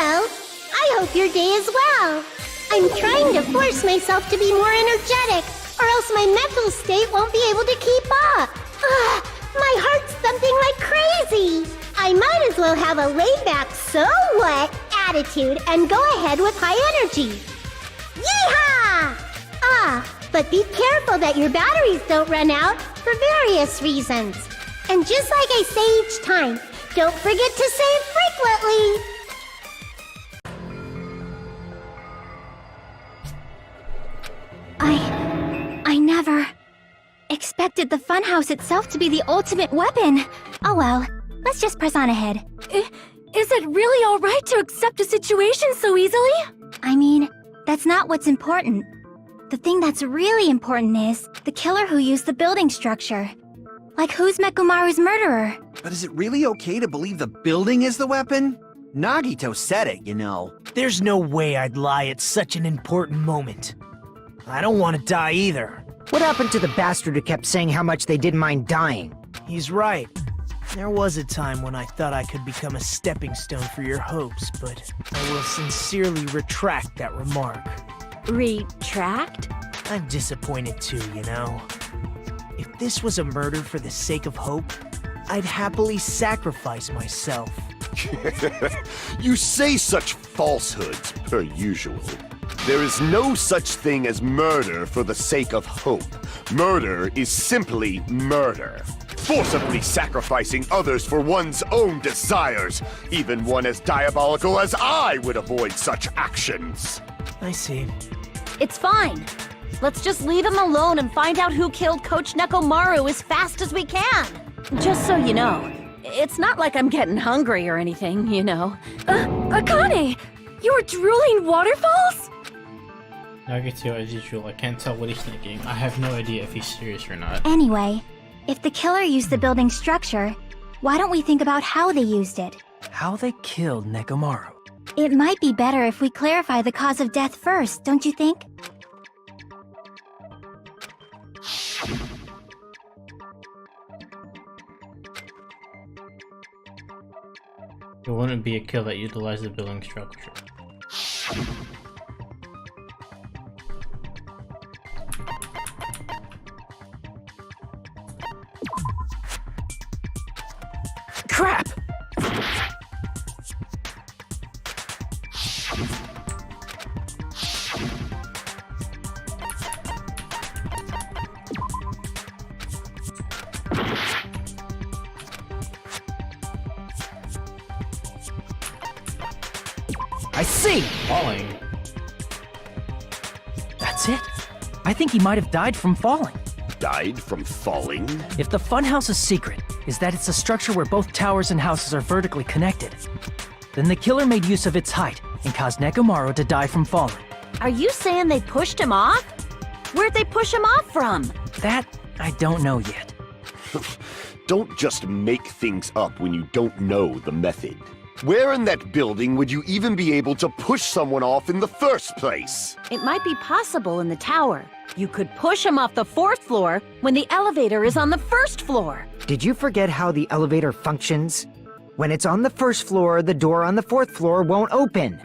Hello. I hope your day is well. I'm trying to force myself to be more energetic, or else my mental state won't be able to keep up. Ugh, my heart's thumping like crazy. I might as well have a laid-back so what attitude and go ahead with high energy. Yeehaw! But be careful that your batteries don't run out for various reasons. And just like I say each time, don't forget to save frequently. I never expected the funhouse itself to be the ultimate weapon. Oh well, let's just press on ahead. Is it really alright to accept a situation so easily? I mean, that's not what's important. The thing that's really important is the killer who used the building structure. Like, who's Mekumaru's murderer? But is it really okay to believe the building is the weapon? Nagito said it, you know. There's no way I'd lie at such an important moment. I don't want to die either. What happened to the bastard who kept saying how much they didn't mind dying? He's right. There was a time when I thought I could become a stepping stone for your hopes, but I will sincerely retract that remark. Retract? I'm disappointed too, you know. If this was a murder for the sake of hope, I'd happily sacrifice myself. You say such falsehoods, per usual. There is no such thing as murder for the sake of hope. Murder is simply murder. Forcibly sacrificing others for one's own desires. Even one as diabolical as I would avoid such actions. I see. It's fine. Let's just leave him alone and find out who killed Coach Nekomaru as fast as we can. Just so you know, it's not like I'm getting hungry or anything, you know. Akane! You were drooling waterfalls? Nagito, as usual, I can't tell what he's thinking. I have no idea if he's serious or not. Anyway, if the killer used the building structure, why don't we think about how they used it? How they killed Nekomaru. It might be better if we clarify the cause of death first, don't you think? It wouldn't be a kill that utilized the building structure. Crap! I see! Falling. That's it. I think he might have died from falling. Died from falling? If the funhouse's secret is that it's a structure where both towers and houses are vertically connected, then the killer made use of its height and caused Nekomaru to die from falling. Are you saying they pushed him off? Where'd they push him off from? That, I don't know yet. Don't just make things up when you don't know the method. Where in that building would you even be able to push someone off in the first place? It might be possible in the tower. You could push him off the 4th floor when the elevator is on the 1st floor. Did you forget how the elevator functions? When it's on the 1st floor, the door on the 4th floor won't open.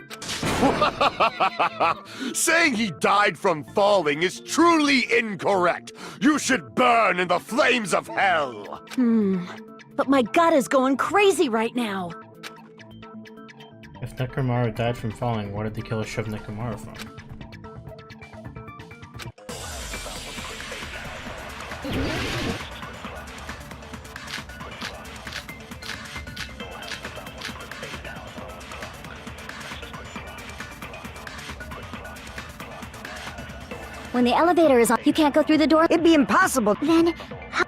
Saying he died from falling is truly incorrect. You should burn in the flames of hell. But my gut is going crazy right now. If Nekomaru died from falling, where did the killer shove Nekomaru from? When the elevator is on, you can't go through the door. It'd be impossible. Then,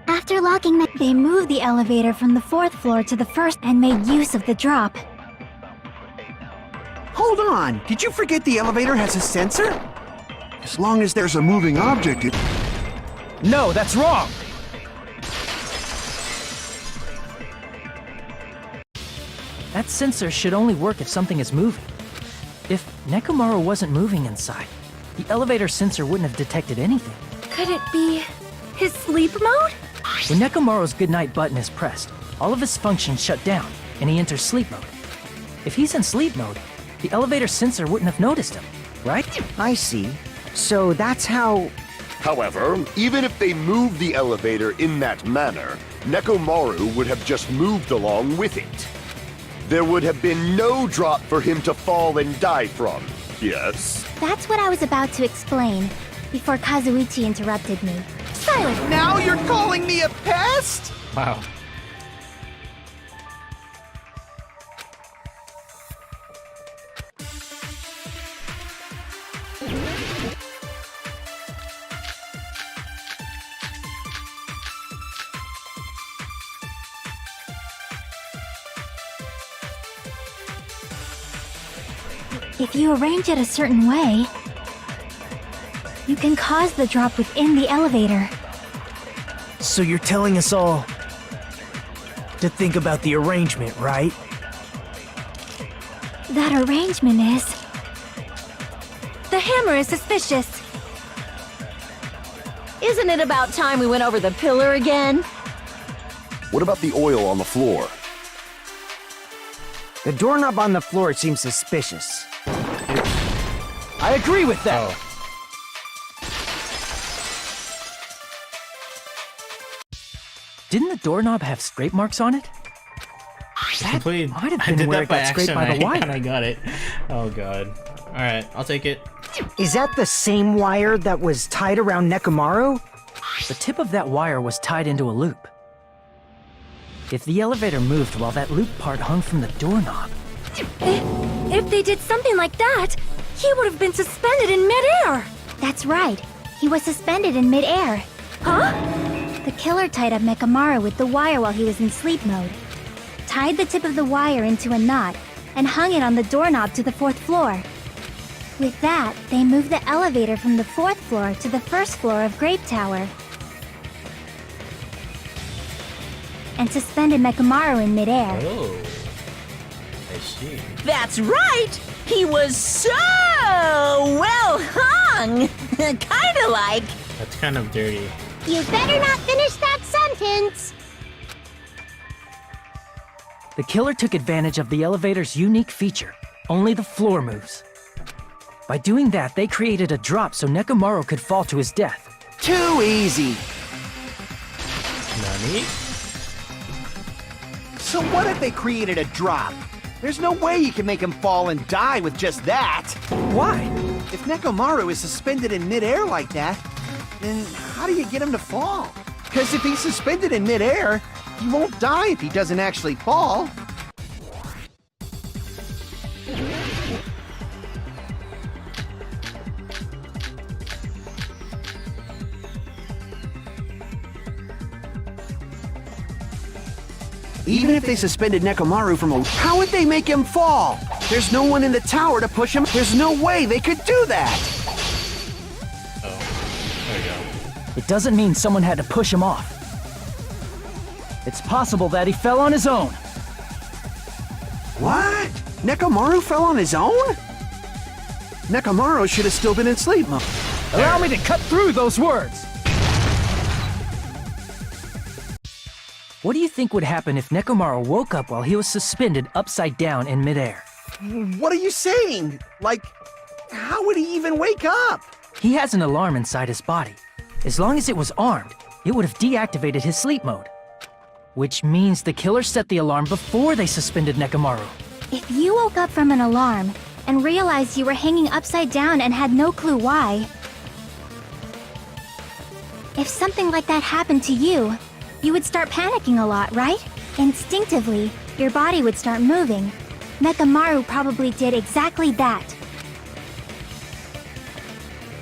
after locking they moved the elevator from the 4th floor to the 1st and made use of the drop. Hold on! Did you forget the elevator has a sensor? As long as there's a moving object, it... No, that's wrong! That sensor should only work if something is moving. If Nekomaru wasn't moving inside, the elevator sensor wouldn't have detected anything. Could it be his sleep mode? When Nekomaru's goodnight button is pressed, all of his functions shut down, and he enters sleep mode. If he's in sleep mode, the elevator sensor wouldn't have noticed him, right? I see. So that's how... However, even if they moved the elevator in that manner, Nekomaru would have just moved along with it. There would have been no drop for him to fall and die from, yes? That's what I was about to explain, before Kazuichi interrupted me. Silent! Now you're calling me a pest? Wow. If you arrange it a certain way, you can cause the drop within the elevator. So you're telling us all to think about the arrangement, right? That arrangement is... The hammer is suspicious. Isn't it about time we went over the pillar again? What about the oil on the floor? The doorknob on the floor seems suspicious. I agree with that. Oh. Didn't the doorknob have scrape marks on it? That Completely, might have I been did where that it by got scraped accident, by the wire. and I got it. Oh god. Alright, I'll take it. Is that the same wire that was tied around Nekomaru? The tip of that wire was tied into a loop. If the elevator moved while that loop part hung from the doorknob... If they did something like that, he would have been suspended in midair. That's right. He was suspended in midair. Huh? The killer tied up Nekomaru with the wire while he was in sleep mode, tied the tip of the wire into a knot, and hung it on the doorknob to the 4th floor. With that, they moved the elevator from the 4th floor to the 1st floor of Grape Tower, and suspended Nekomaru in midair. Oh. I see. That's right! He was so well hung! Kinda like... That's kind of dirty. You better not finish that sentence! The killer took advantage of the elevator's unique feature. Only the floor moves. By doing that, they created a drop so Nekomaru could fall to his death. Too easy. Nani? So what if they created a drop? There's no way you can make him fall and die with just that. Why? If Nekomaru is suspended in midair like that, then how do you get him to fall? Because if he's suspended in midair, he won't die if he doesn't actually fall. Even if they suspended Nekomaru from a... How would they make him fall? There's no one in the tower to push him. There's no way they could do that. Oh. There we go. It doesn't mean someone had to push him off. It's possible that he fell on his own. What? Nekomaru fell on his own? Nekomaru should have still been in sleep mode. Allow me to cut through those words! What do you think would happen if Nekomaru woke up while he was suspended upside down in midair? What are you saying? Like, how would he even wake up? He has an alarm inside his body. As long as it was armed, it would have deactivated his sleep mode. Which means the killer set the alarm before they suspended Nekomaru. If you woke up from an alarm and realized you were hanging upside down and had no clue why, if something like that happened to you, you would start panicking a lot, right? Instinctively, your body would start moving. Nekomaru probably did exactly that.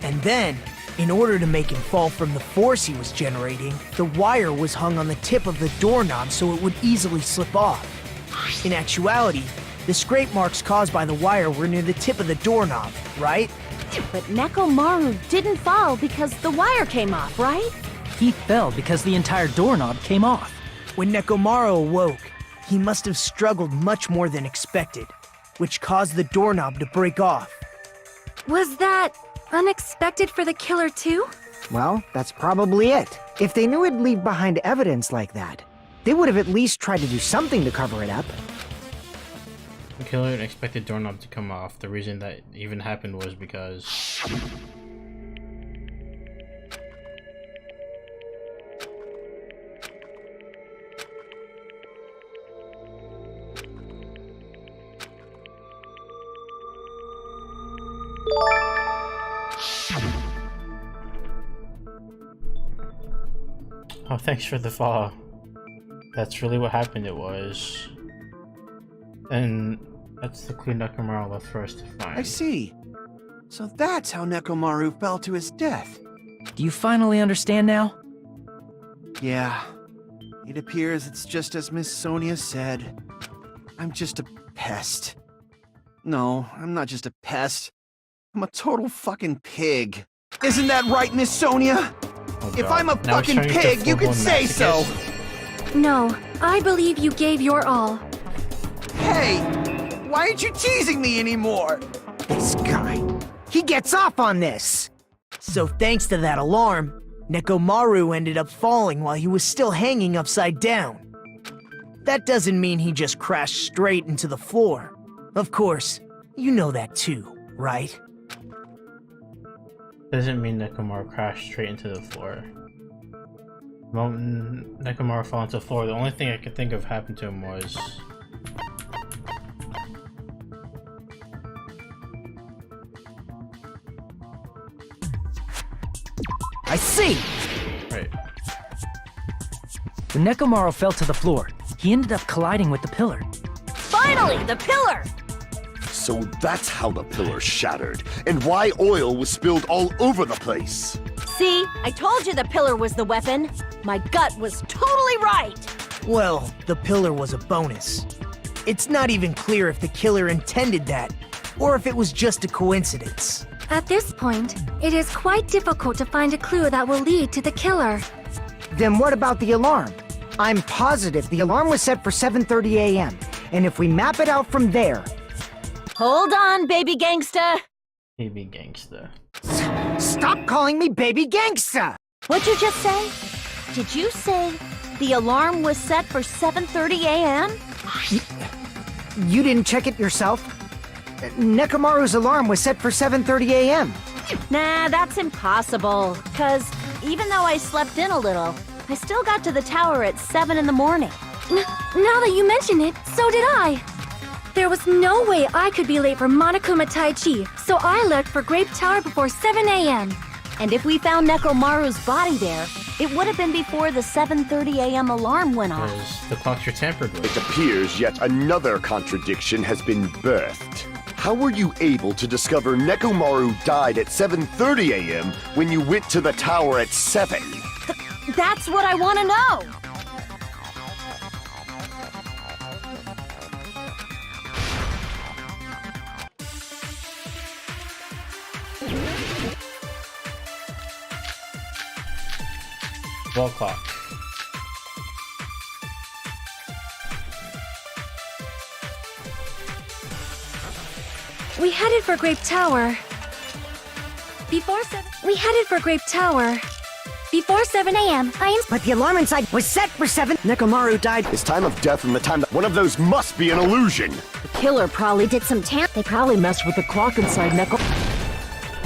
And then, in order to make him fall from the force he was generating, the wire was hung on the tip of the doorknob so it would easily slip off. In actuality, the scrape marks caused by the wire were near the tip of the doorknob, right? But Nekomaru didn't fall because the wire came off, right? He fell because the entire doorknob came off. When Nekomaru awoke, he must have struggled much more than expected, which caused the doorknob to break off. Was that unexpected for the killer too? Well, that's probably it. If they knew it'd leave behind evidence like that, they would have at least tried to do something to cover it up. The killer expected doorknob to come off. The reason that even happened was because... Oh, thanks for the follow. That's really what happened, it was. And that's the clue Nekomaru left for us to find. I see. So that's how Nekomaru fell to his death. Do you finally understand now? Yeah. It appears it's just as Miss Sonia said. I'm just a pest. No, I'm not just a pest. I'm a total fucking pig. Isn't that right, Miss Sonia? Oh, If God. I'm a Now it's fucking turning to pig, you can full-blown say so! masochist. No, I believe you gave your all. Hey! Why aren't you teasing me anymore? This guy. He gets off on this! So thanks to that alarm, Nekomaru ended up falling while he was still hanging upside down. That doesn't mean he just crashed straight into the floor. Of course, you know that too, right? Doesn't mean Nekomaru crashed straight into the floor. The moment Nekomaru fell into the floor, the only thing I could think of happened to him was... I see! Right. When Nekomaru fell to the floor, he ended up colliding with the pillar. Finally, the pillar! So that's how the pillar shattered, and why oil was spilled all over the place. See, I told you the pillar was the weapon. My gut was totally right. Well, the pillar was a bonus. It's not even clear if the killer intended that, or if it was just a coincidence. At this point, it is quite difficult to find a clue that will lead to the killer. Then what about the alarm? I'm positive the alarm was set for 7:30 a.m. And if we map it out from there... Hold on, baby gangsta. Baby gangsta. Stop calling me baby gangsta! What'd you just say? Did you say the alarm was set for 7:30 a.m.? You didn't check it yourself? Nekomaru's alarm was set for 7:30 a.m. Nah, that's impossible. 'Cause even though I slept in a little, I still got to the tower at 7 in the morning. Now that you mention it, so did I. There was no way I could be late for Monokuma Tai Chi, so I left for Grape Tower before 7 a.m. And if we found Nekomaru's body there, it would have been before the 7:30 a.m. alarm went off. Because the clocks are tampered with. It appears yet another contradiction has been birthed. How were you able to discover Nekomaru died at 7:30 a.m. when you went to the tower at 7? That's what I want to know. Wall clock. We headed for Grape Tower. Before 7 a.m. But the alarm inside was set for 7. Nekomaru died. His time of death and the time that one of those must be an illusion. The killer probably did some They probably messed with the clock inside Neko.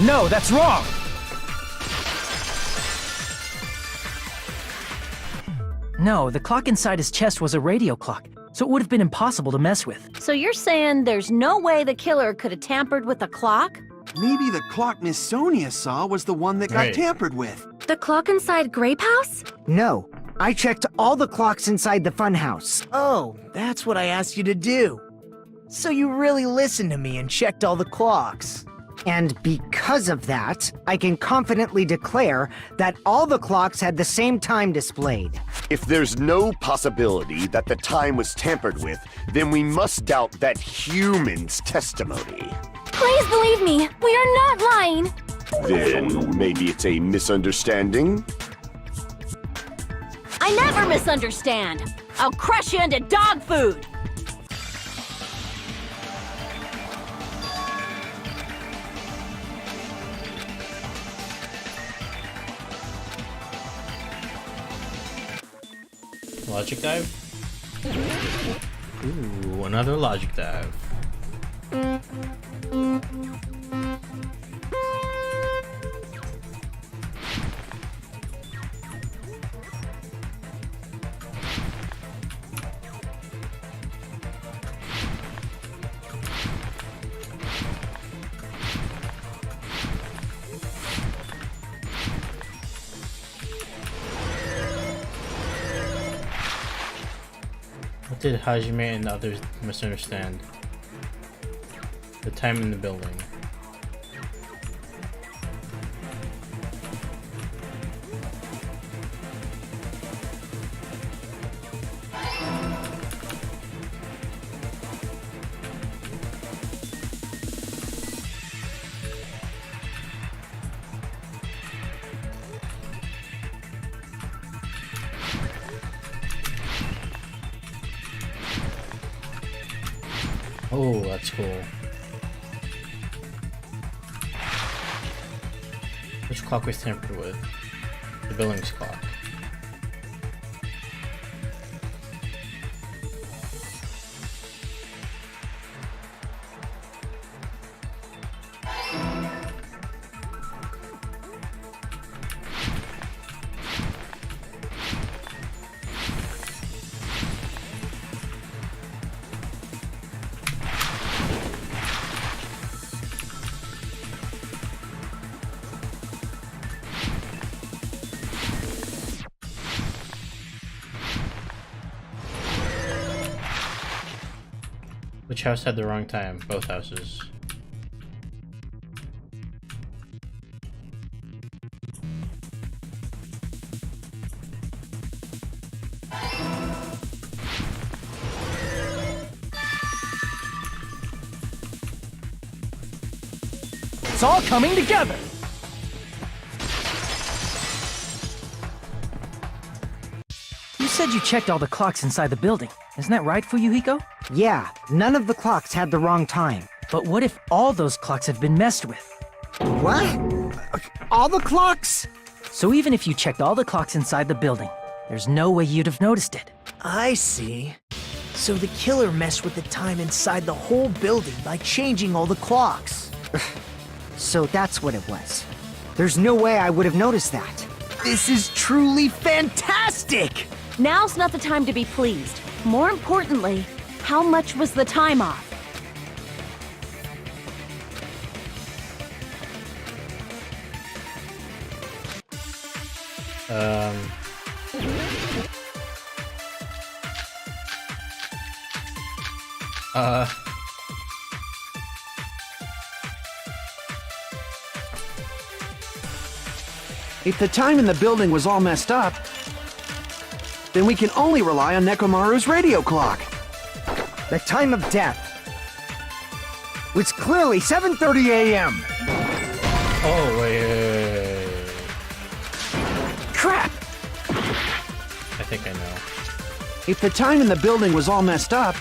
No, that's wrong! No, the clock inside his chest was a radio clock, so it would have been impossible to mess with. So you're saying there's no way the killer could have tampered with the clock? Maybe the clock Miss Sonia saw was the one that got Right. tampered with. The clock inside Grape House? No, I checked all the clocks inside the funhouse. Oh, that's what I asked you to do. So you really listened to me and checked all the clocks. And because of that, I can confidently declare that all the clocks had the same time displayed. If there's no possibility that the time was tampered with, then we must doubt that human's testimony. Please believe me, we are not lying. Then maybe it's a misunderstanding? I never misunderstand. I'll crush you into dog food. Logic dive? Ooh, another logic dive. What did Hajime and the others misunderstand? The time in the building. Oh, that's cool. Which clock was tampered with? The Billings clock. Which house had the wrong time? Both houses. It's all coming together! You said you checked all the clocks inside the building. Isn't that right, Fuyuhiko? Yeah, none of the clocks had the wrong time. But what if all those clocks have been messed with? What? All the clocks? So even if you checked all the clocks inside the building, there's no way you'd have noticed it. I see. So the killer messed with the time inside the whole building by changing all the clocks. So that's what it was. There's no way I would have noticed that. This is truly fantastic! Now's not the time to be pleased. More importantly, how much was the time off? If the time in the building was all messed up, then we can only rely on Nekomaru's radio clock. The time of death was clearly 7:30 a.m. Oh, wait. Crap! I think I know. If the time in the building was all messed up,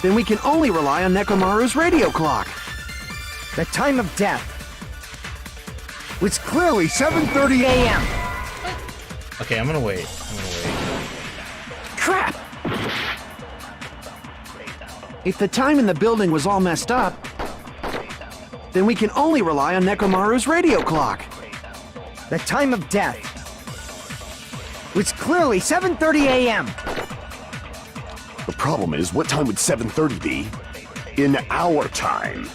then we can only rely on Nekomaru's radio clock. The time of death was clearly 7:30 a.m. Okay, I'm gonna wait. Crap! If the time in the building was all messed up, then we can only rely on Nekomaru's radio clock. The time of death was clearly 7:30 a.m. The problem is, what time would 7:30 be? In our time.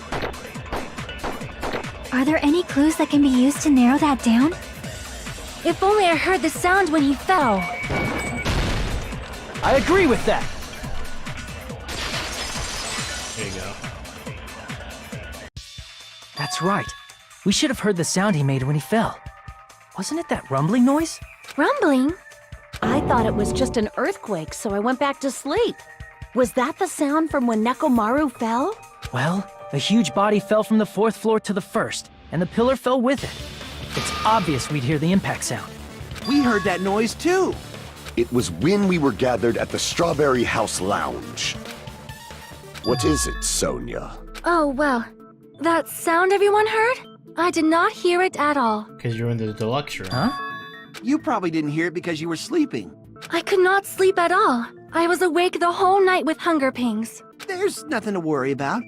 Are there any clues that can be used to narrow that down? If only I heard the sound when he fell. I agree with that. There you go. That's right. We should have heard the sound he made when he fell. Wasn't it that rumbling noise? Rumbling? I thought it was just an earthquake, so I went back to sleep. Was that the sound from when Nekomaru fell? Well, a huge body fell from the 4th floor to the 1st, and the pillar fell with it. It's obvious we'd hear the impact sound. We heard that noise too. It was when we were gathered at the Strawberry House Lounge. What is it, Sonia? Oh, well. That sound everyone heard? I did not hear it at all. Because you're in the deluxe room. Huh? You probably didn't hear it because you were sleeping. I could not sleep at all. I was awake the whole night with hunger pangs. There's nothing to worry about.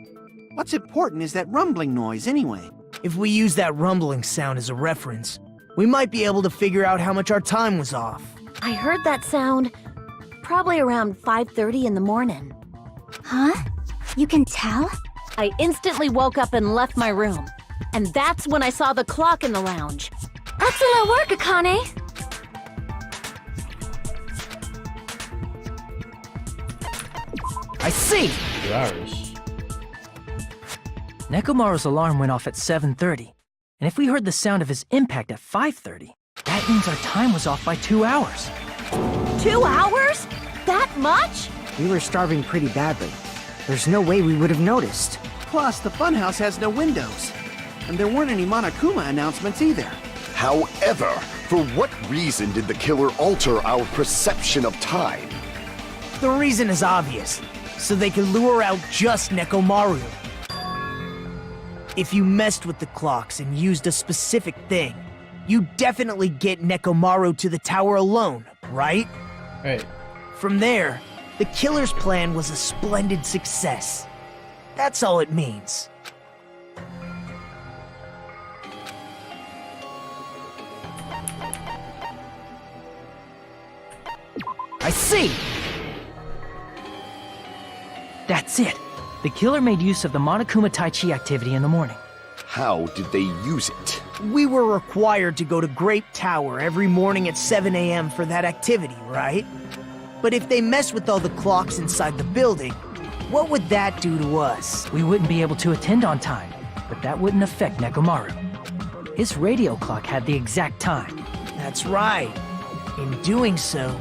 What's important is that rumbling noise anyway. If we use that rumbling sound as a reference, we might be able to figure out how much our time was off. I heard that sound probably around 5:30 in the morning. Huh? You can tell? I instantly woke up and left my room. And that's when I saw the clock in the lounge. Excellent work, Akane! I see! 2 hours. Nekomaru's alarm went off at 7:30, and if we heard the sound of his impact at 5:30, that means our time was off by 2 hours. 2 hours? That much? We were starving pretty badly. There's no way we would have noticed. Plus, the funhouse has no windows. And there weren't any Monokuma announcements either. However, for what reason did the killer alter our perception of time? The reason is obvious, so they could lure out just Nekomaru. If you messed with the clocks and used a specific thing, you definitely get Nekomaru to the tower alone, right? Right. From there, the killer's plan was a splendid success. That's all it means. I see! That's it! The killer made use of the Monokuma Tai Chi activity in the morning. How did they use it? We were required to go to Grape Tower every morning at 7 a.m. for that activity, right? But if they mess with all the clocks inside the building, what would that do to us? We wouldn't be able to attend on time, but that wouldn't affect Nekomaru. His radio clock had the exact time. That's right. In doing so,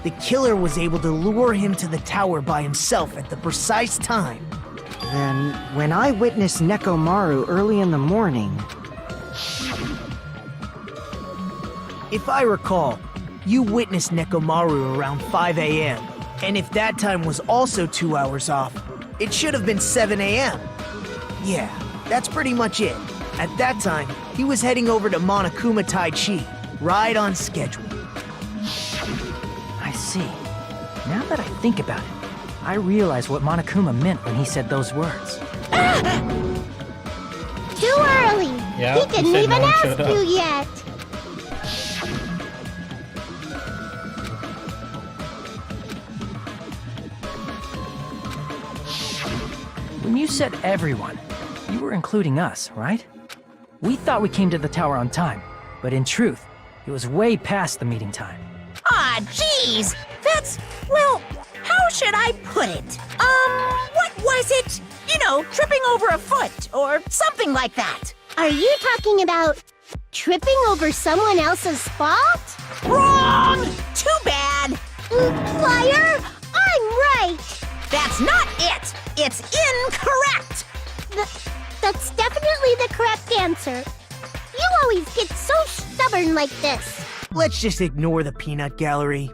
the killer was able to lure him to the tower by himself at the precise time. Then, when I witnessed Nekomaru early in the morning... If I recall, you witnessed Nekomaru around 5 a.m., and if that time was also 2 hours off, it should have been 7 a.m. Yeah, that's pretty much it. At that time, he was heading over to Monokuma Tai Chi, right on schedule. I see. Now that I think about it, I realize what Monokuma meant when he said those words. Too early. Yeah, he didn't said even no one ask showed up. you yet. When you said everyone, you were including us, right? We thought we came to the tower on time, but in truth, it was way past the meeting time. Ah, jeez! That's, well, how should I put it? What was it? You know, tripping over a foot, or something like that. Are you talking about tripping over someone else's fault? Wrong! Too bad! Liar! I'm right! That's not it! It's incorrect! That's definitely the correct answer. You always get so stubborn like this. Let's just ignore the peanut gallery.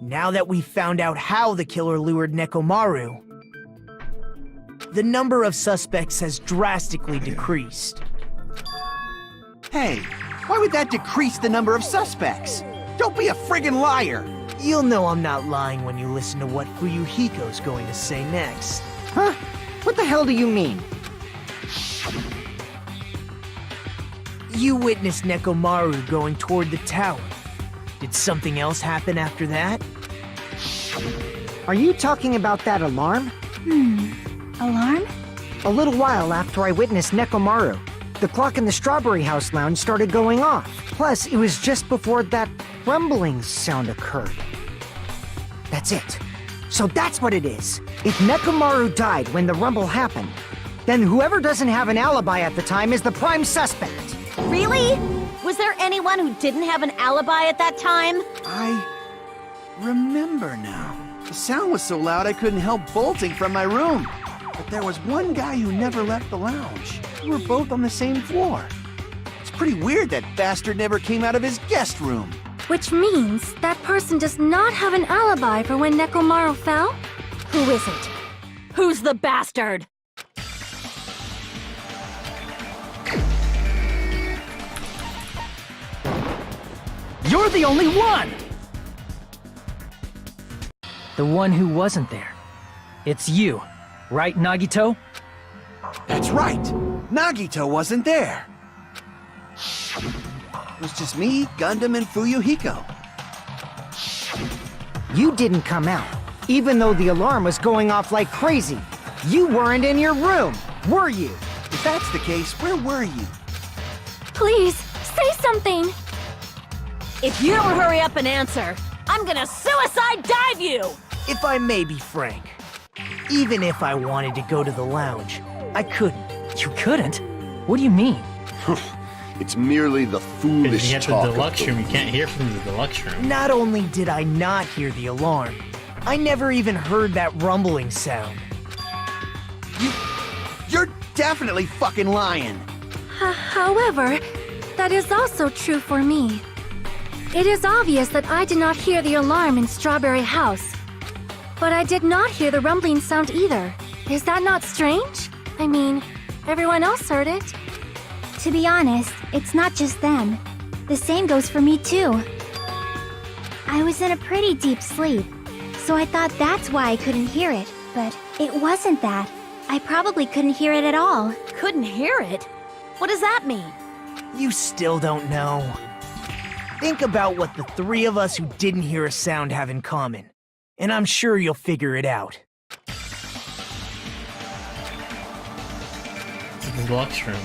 Now that we've found out how the killer lured Nekomaru, the number of suspects has drastically decreased. Hey, why would that decrease the number of suspects? Don't be a friggin' liar! You'll know I'm not lying when you listen to what Fuyuhiko's going to say next. Huh? What the hell do you mean? You witnessed Nekomaru going toward the tower. Did something else happen after that? Are you talking about that alarm? Alarm? A little while after I witnessed Nekomaru, the clock in the Strawberry House lounge started going off. Plus, it was just before that rumbling sound occurred. That's it. So that's what it is. If Nekomaru died when the rumble happened, then whoever doesn't have an alibi at the time is the prime suspect. Really? Was there anyone who didn't have an alibi at that time? I remember now. The sound was so loud I couldn't help bolting from my room. But there was one guy who never left the lounge. We were both on the same floor. It's pretty weird that bastard never came out of his guest room. Which means that person does not have an alibi for when Nekomaru fell? Who is it? Who's the bastard? You're the only one! The one who wasn't there. It's you. Right, Nagito? That's right! Nagito wasn't there! It was just me, Gundam, and Fuyuhiko. You didn't come out, even though the alarm was going off like crazy. You weren't in your room, were you? If that's the case, where were you? Please, say something! If you don't hurry up and answer, I'm gonna suicide dive you! If I may be frank, even if I wanted to go to the lounge, I couldn't. You couldn't? What do you mean? It's merely the Because foolish you get the talk deluxe of room, you can't hear from the deluxe room. Not only did I not hear the alarm, I never even heard that rumbling sound. You're definitely fucking lying! However, that is also true for me. It is obvious that I did not hear the alarm in Strawberry House. But I did not hear the rumbling sound either. Is that not strange? I mean, everyone else heard it. To be honest, it's not just them. The same goes for me too. I was in a pretty deep sleep, so I thought that's why I couldn't hear it. But it wasn't that. I probably couldn't hear it at all. Couldn't hear it? What does that mean? You still don't know. Think about what the three of us who didn't hear a sound have in common, and I'm sure you'll figure it out. The deluxe room.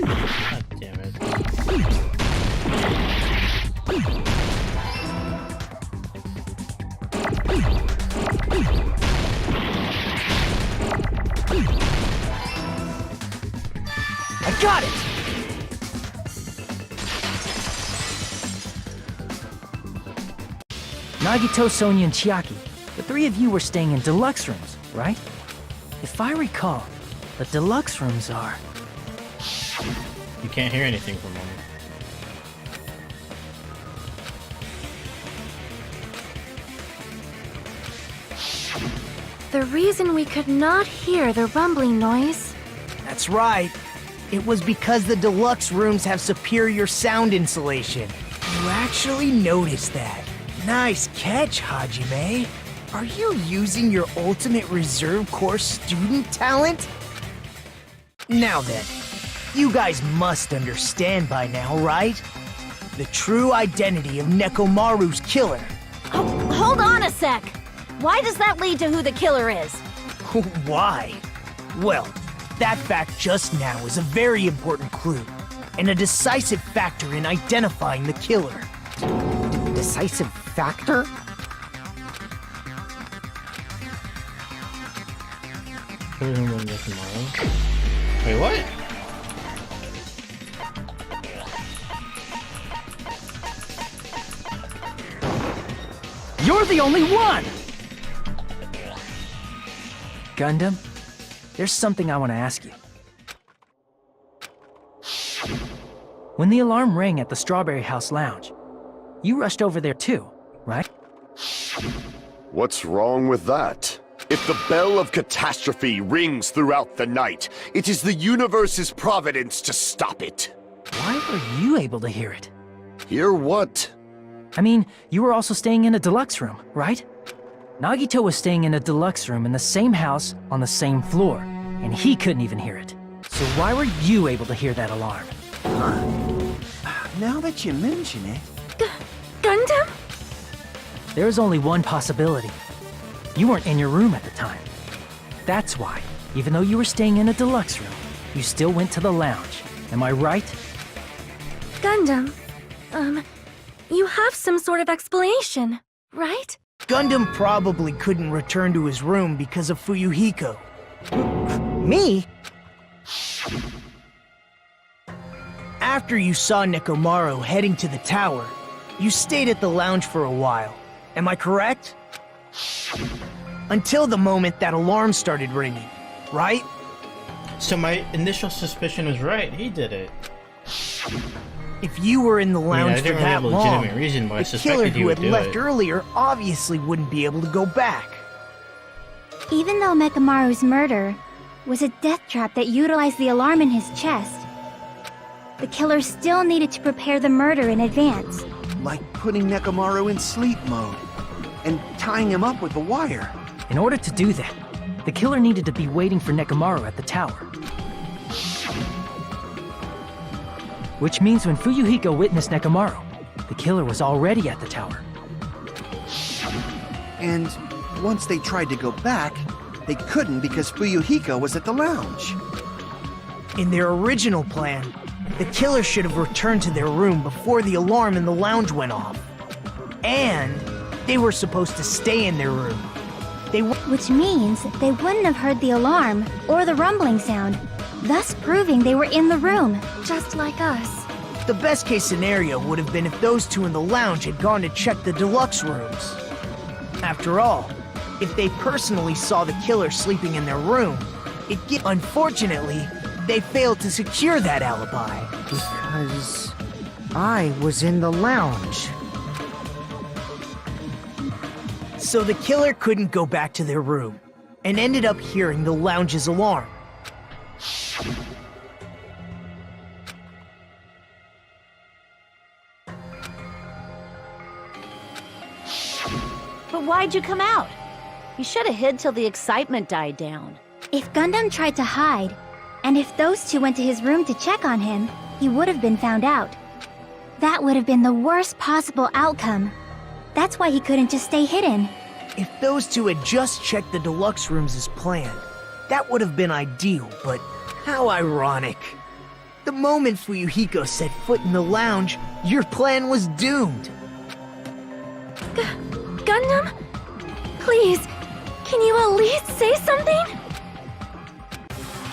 God damn it. I got it! Nagito, Sonia, and Chiaki, the three of you were staying in deluxe rooms, right? If I recall, the deluxe rooms are... You can't hear anything from them. The reason we could not hear the rumbling noise... That's right. It was because the deluxe rooms have superior sound insulation. You actually noticed that. Nice catch, Hajime. Are you using your ultimate reserve course student talent? Now then, you guys must understand by now, right? The true identity of Nekomaru's killer. Oh, hold on a sec! Why does that lead to who the killer is? Why? Well, that fact just now is a very important clue, and a decisive factor in identifying the killer. Decisive factor? Wait, what? You're the only one! Gundam, there's something I want to ask you. When the alarm rang at the Strawberry House Lounge, you rushed over there too, right? What's wrong with that? If the bell of catastrophe rings throughout the night, it is the universe's providence to stop it. Why were you able to hear it? Hear what? I mean, you were also staying in a deluxe room, right? Nagito was staying in a deluxe room in the same house on the same floor, and he couldn't even hear it. So why were you able to hear that alarm? Now that you mention it... Gundam? There is only one possibility. You weren't in your room at the time. That's why, even though you were staying in a deluxe room, you still went to the lounge. Am I right? Gundam, you have some sort of explanation, right? Gundam probably couldn't return to his room because of Fuyuhiko. Me? After you saw Nekomaru heading to the tower, you stayed at the lounge for a while. Am I correct? Until the moment that alarm started ringing, right? So my initial suspicion was right. He did it. If you were in the lounge I for didn't really that have a long, legitimate reason why I the killer suspected he who would had do left it. earlier obviously wouldn't be able to go back. Even though Mekamaru's murder was a death trap that utilized the alarm in his chest, the killer still needed to prepare the murder in advance. Like putting Nekomaru in sleep mode and tying him up with the wire. In order to do that, the killer needed to be waiting for Nekomaru at the tower. Which means when Fuyuhiko witnessed Nekomaru, the killer was already at the tower. And once they tried to go back, they couldn't because Fuyuhiko was at the lounge. In their original plan, the killer should have returned to their room before the alarm in the lounge went off. And they were supposed to stay in their room. Which means they wouldn't have heard the alarm or the rumbling sound, thus proving they were in the room. Just like us. The best case scenario would have been if those two in the lounge had gone to check the deluxe rooms. After all, if they personally saw the killer sleeping in their room, unfortunately, they failed to secure that alibi. Because I was in the lounge. So the killer couldn't go back to their room, and ended up hearing the lounge's alarm. But why'd you come out? You should have hid till the excitement died down. If Gundam tried to hide, and if those two went to his room to check on him, he would have been found out. That would have been the worst possible outcome. That's why he couldn't just stay hidden. If those two had just checked the deluxe rooms as planned, that would have been ideal, but how ironic. The moment Fuyuhiko set foot in the lounge, your plan was doomed. Gundam? Please, can you at least say something?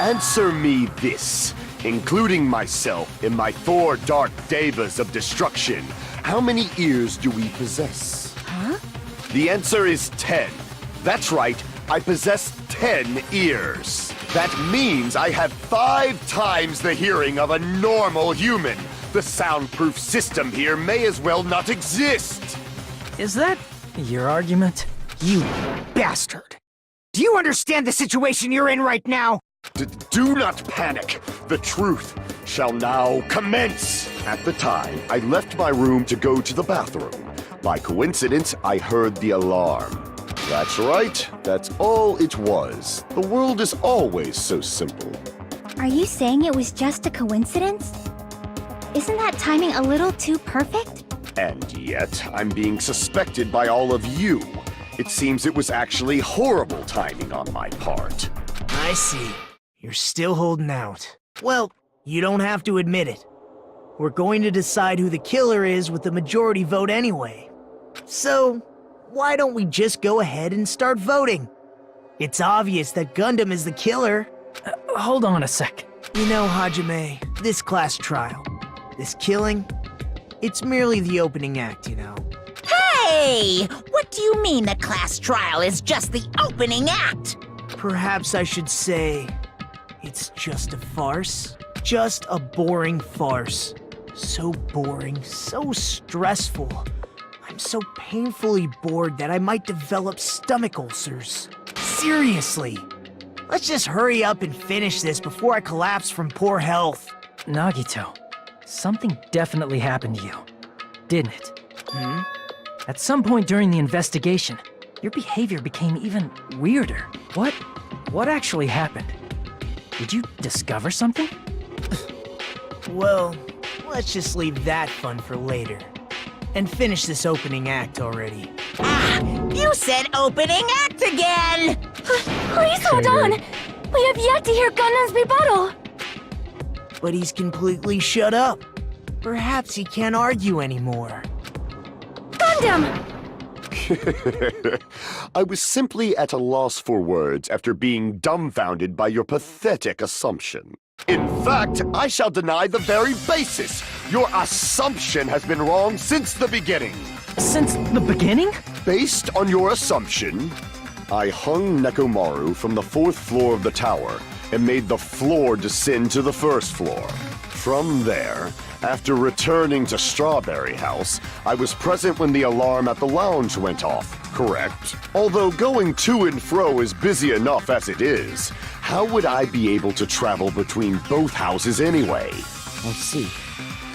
Answer me this. Including myself in my 4 dark devas of destruction, how many ears do we possess? Huh? The answer is 10. That's right, I possess 10 ears. That means I have 5 times the hearing of a normal human. The soundproof system here may as well not exist. Is that your argument? You bastard! Do you understand the situation you're in right now? Do not panic. The truth shall now commence. At the time, I left my room to go to the bathroom. By coincidence, I heard the alarm. That's right. That's all it was. The world is always so simple. Are you saying it was just a coincidence? Isn't that timing a little too perfect? And yet, I'm being suspected by all of you. It seems it was actually horrible timing on my part. I see. You're still holding out. Well, you don't have to admit it. We're going to decide who the killer is with the majority vote anyway. So, why don't we just go ahead and start voting? It's obvious that Gundam is the killer. Hold on a sec. You know, Hajime, this class trial, this killing, it's merely the opening act, you know. Hey! What do you mean the class trial is just the opening act? Perhaps I should say, it's just a farce. Just a boring farce. So boring, so stressful. I'm so painfully bored that I might develop stomach ulcers. Seriously. Let's just hurry up and finish this before I collapse from poor health. Nagito, something definitely happened to you, didn't it? Hmm? At some point during the investigation, your behavior became even weirder. What actually happened? Did you discover something? Well, let's just leave that fun for later. And finish this opening act already. Ah! You said opening act again! Please hold on! We have yet to hear Gundam's rebuttal! But he's completely shut up. Perhaps he can't argue anymore. Gundam! I was simply at a loss for words after being dumbfounded by your pathetic assumption. In fact, I shall deny the very basis. Your assumption has been wrong since the beginning. Since the beginning? Based on your assumption, I hung Nekomaru from the 4th floor of the tower and made the floor descend to the 1st floor. From there, after returning to Strawberry House, I was present when the alarm at the lounge went off, correct? Although going to and fro is busy enough as it is, how would I be able to travel between both houses anyway? I see.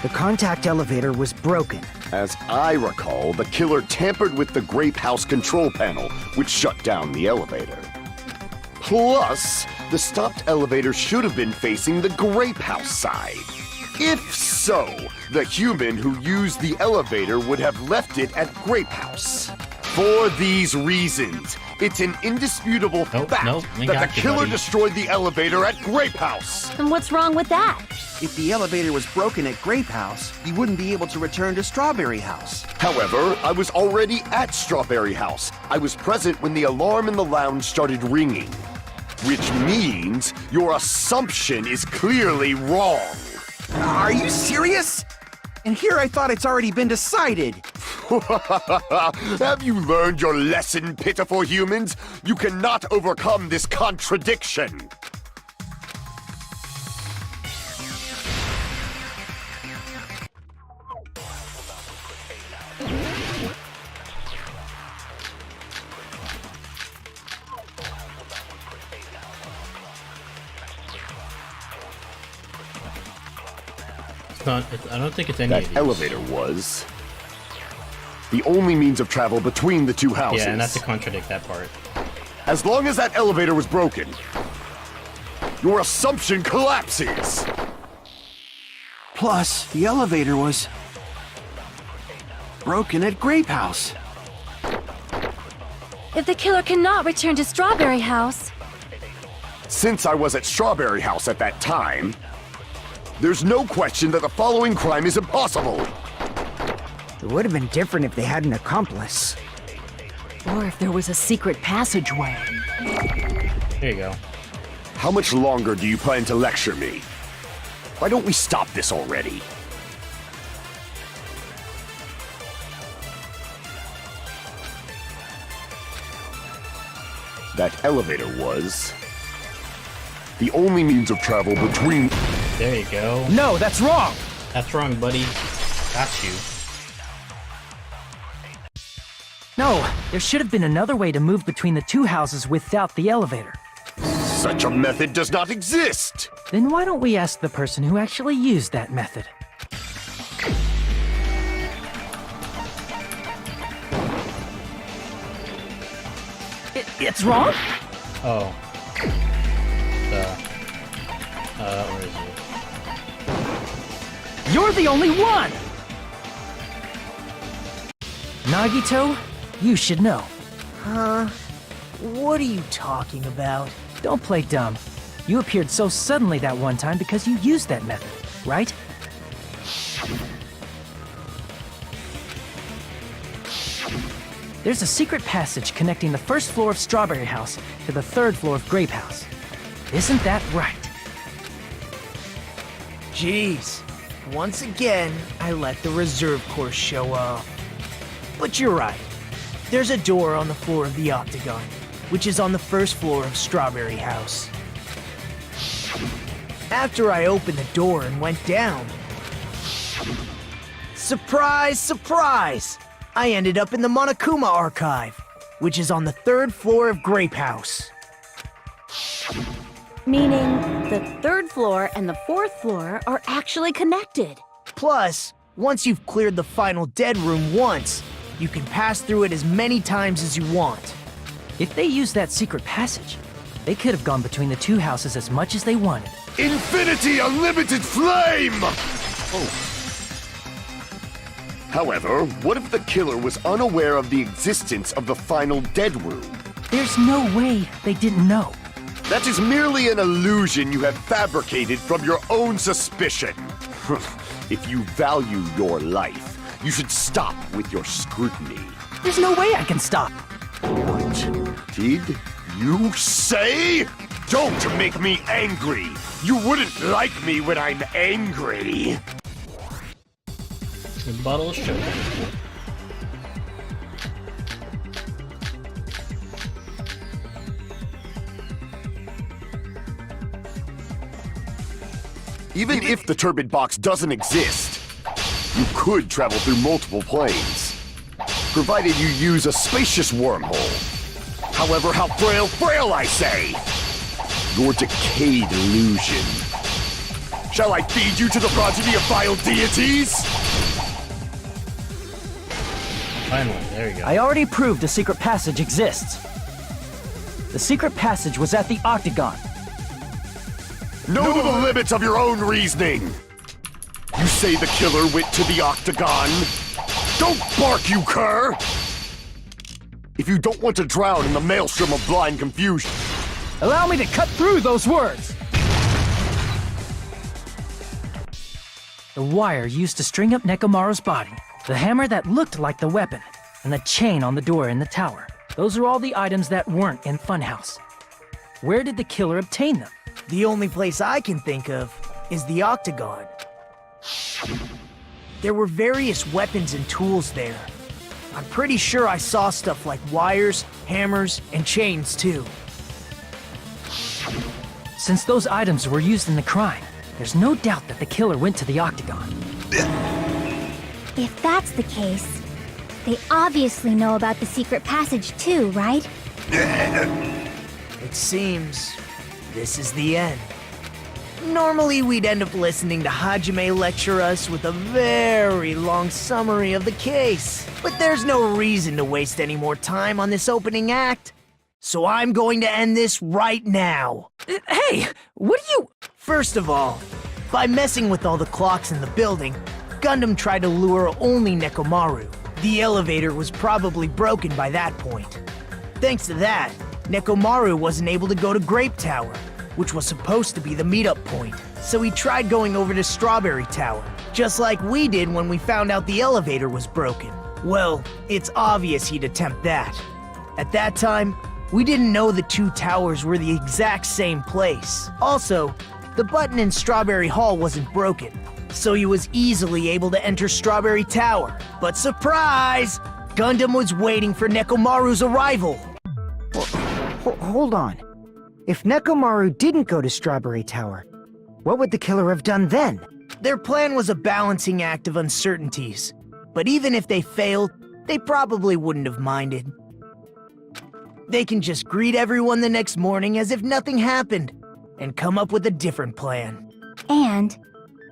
The contact elevator was broken. As I recall, the killer tampered with the Grape House control panel, which shut down the elevator. Plus, the stopped elevator should have been facing the Grape House side. If so, the human who used the elevator would have left it at Grape House. For these reasons, it's an indisputable fact that the killer destroyed the elevator at Grape House. And what's wrong with that? If the elevator was broken at Grape House, you wouldn't be able to return to Strawberry House. However, I was already at Strawberry House. I was present when the alarm in the lounge started ringing. Which means your assumption is clearly wrong. Are you serious? And here I thought it's already been decided. Have you learned your lesson, pitiful humans? You cannot overcome this contradiction. I don't think it's any of That these. elevator was the only means of travel between the two houses. Yeah, and not to contradict that part. As long as that elevator was broken, your assumption collapses. Plus, the elevator was broken at Grape House. If the killer cannot return to Strawberry House, Since I was at Strawberry House at that time, there's no question that the following crime is impossible. It would have been different if they had an accomplice. Or if there was a secret passageway. There you go. How much longer do you plan to lecture me? Why don't we stop this already? That elevator was the only means of travel between... There you go. No, that's wrong! That's wrong, buddy. Got you. No, there should have been another way to move between the two houses without the elevator. Such a method does not exist! Then why don't we ask the person who actually used that method? It's wrong? Oh. Where is it? You're the only one! Nagito, you should know. Huh? What are you talking about? Don't play dumb. You appeared so suddenly that one time because you used that method, right? There's a secret passage connecting the first floor of Strawberry House to the third floor of Grape House. Isn't that right? Jeez. Once again, I let the reserve course show up. But you're right. There's a door on the floor of the Octagon, which is on the first floor of Strawberry House. After I opened the door and went down... Surprise, surprise! I ended up in the Monokuma Archive, which is on the third floor of Grape House. Meaning the 3rd floor and the 4th floor are actually connected. Plus, once you've cleared the final dead room once, you can pass through it as many times as you want. If they used that secret passage, they could have gone between the two houses as much as they wanted. Infinity Unlimited Flame! Oh. However, what if the killer was unaware of the existence of the final dead room? There's no way they didn't know. That is merely an illusion you have fabricated from your own suspicion. If you value your life, you should stop with your scrutiny. There's no way I can stop. What did you say? Don't make me angry! You wouldn't like me when I'm angry! The bottle of sugar. Even if the turbid box doesn't exist, you could travel through multiple planes, provided you use a spacious wormhole. However, how frail I say! Your decayed illusion. Shall I feed you to the progeny of vile deities? Finally, there you go. I already proved a secret passage exists. The secret passage was at the Octagon. Know the limits of your own reasoning! You say the killer went to the Octagon? Don't bark, you cur! If you don't want to drown in the maelstrom of blind confusion, Allow me to cut through those words! The wire used to string up Nekomaru's body, the hammer that looked like the weapon, and the chain on the door in the tower. Those are all the items that weren't in Funhouse. Where did the killer obtain them? The only place I can think of is the Octagon. There were various weapons and tools there. I'm pretty sure I saw stuff like wires, hammers, and chains too. Since those items were used in the crime, there's no doubt that the killer went to the Octagon. If that's the case, they obviously know about the secret passage too, right? It seems this is the end. Normally we'd end up listening to Hajime lecture us with a very long summary of the case, but there's no reason to waste any more time on this opening act. So I'm going to end this right now. Hey, what are you... First of all, by messing with all the clocks in the building, Gundam tried to lure only Nekomaru. The elevator was probably broken by that point. Thanks to that, Nekomaru wasn't able to go to Grape Tower, which was supposed to be the meetup point. So he tried going over to Strawberry Tower, just like we did when we found out the elevator was broken. Well, it's obvious he'd attempt that. At that time, we didn't know the two towers were the exact same place. Also, the button in Strawberry Hall wasn't broken, so he was easily able to enter Strawberry Tower. But surprise! Gundam was waiting for Nekomaru's arrival. Hold on. If Nekomaru didn't go to Strawberry Tower, what would the killer have done then? Their plan was a balancing act of uncertainties. But even if they failed, they probably wouldn't have minded. They can just greet everyone the next morning as if nothing happened, and come up with a different plan. And,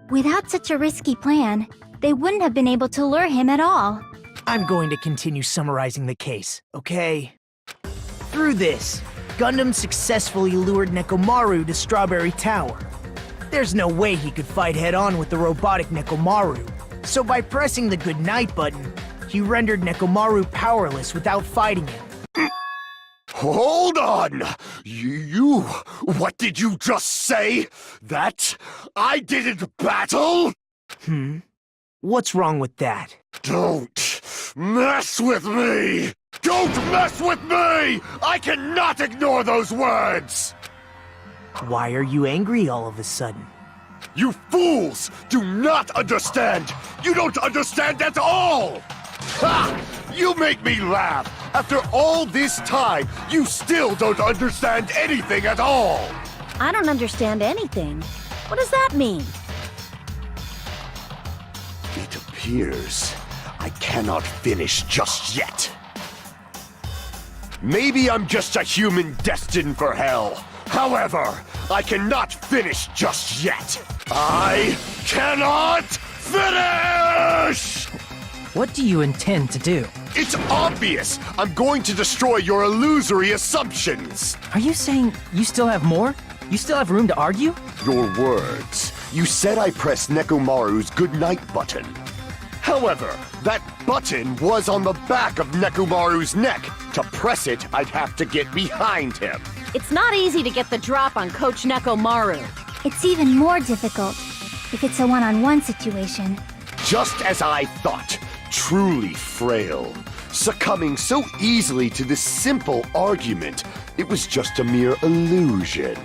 without such a risky plan, they wouldn't have been able to lure him at all. I'm going to continue summarizing the case, okay? Through this, Gundam successfully lured Nekomaru to Strawberry Tower. There's no way he could fight head-on with the robotic Nekomaru, so by pressing the goodnight button, he rendered Nekomaru powerless without fighting him. hold on! What did you just say? That I didn't battle? What's wrong with that? Don't mess with me! Don't mess with me! I cannot ignore those words! Why are you angry all of a sudden? You fools do not understand! You don't understand at all! Ha! You make me laugh! After all this time, you still don't understand anything at all! I don't understand anything. What does that mean? It appears I cannot finish just yet. Maybe I'm just a human destined for hell. However, I cannot finish just yet. I cannot finish! What do you intend to do? It's obvious! I'm going to destroy your illusory assumptions! Are you saying you still have more? You still have room to argue? Your words. You said I pressed Nekomaru's goodnight button. However, that button was on the back of Nekomaru's neck. To press it, I'd have to get behind him. It's not easy to get the drop on Coach Nekomaru. It's even more difficult if it's a one-on-one situation. Just as I thought. Truly frail. Succumbing so easily to this simple argument. It was just a mere illusion.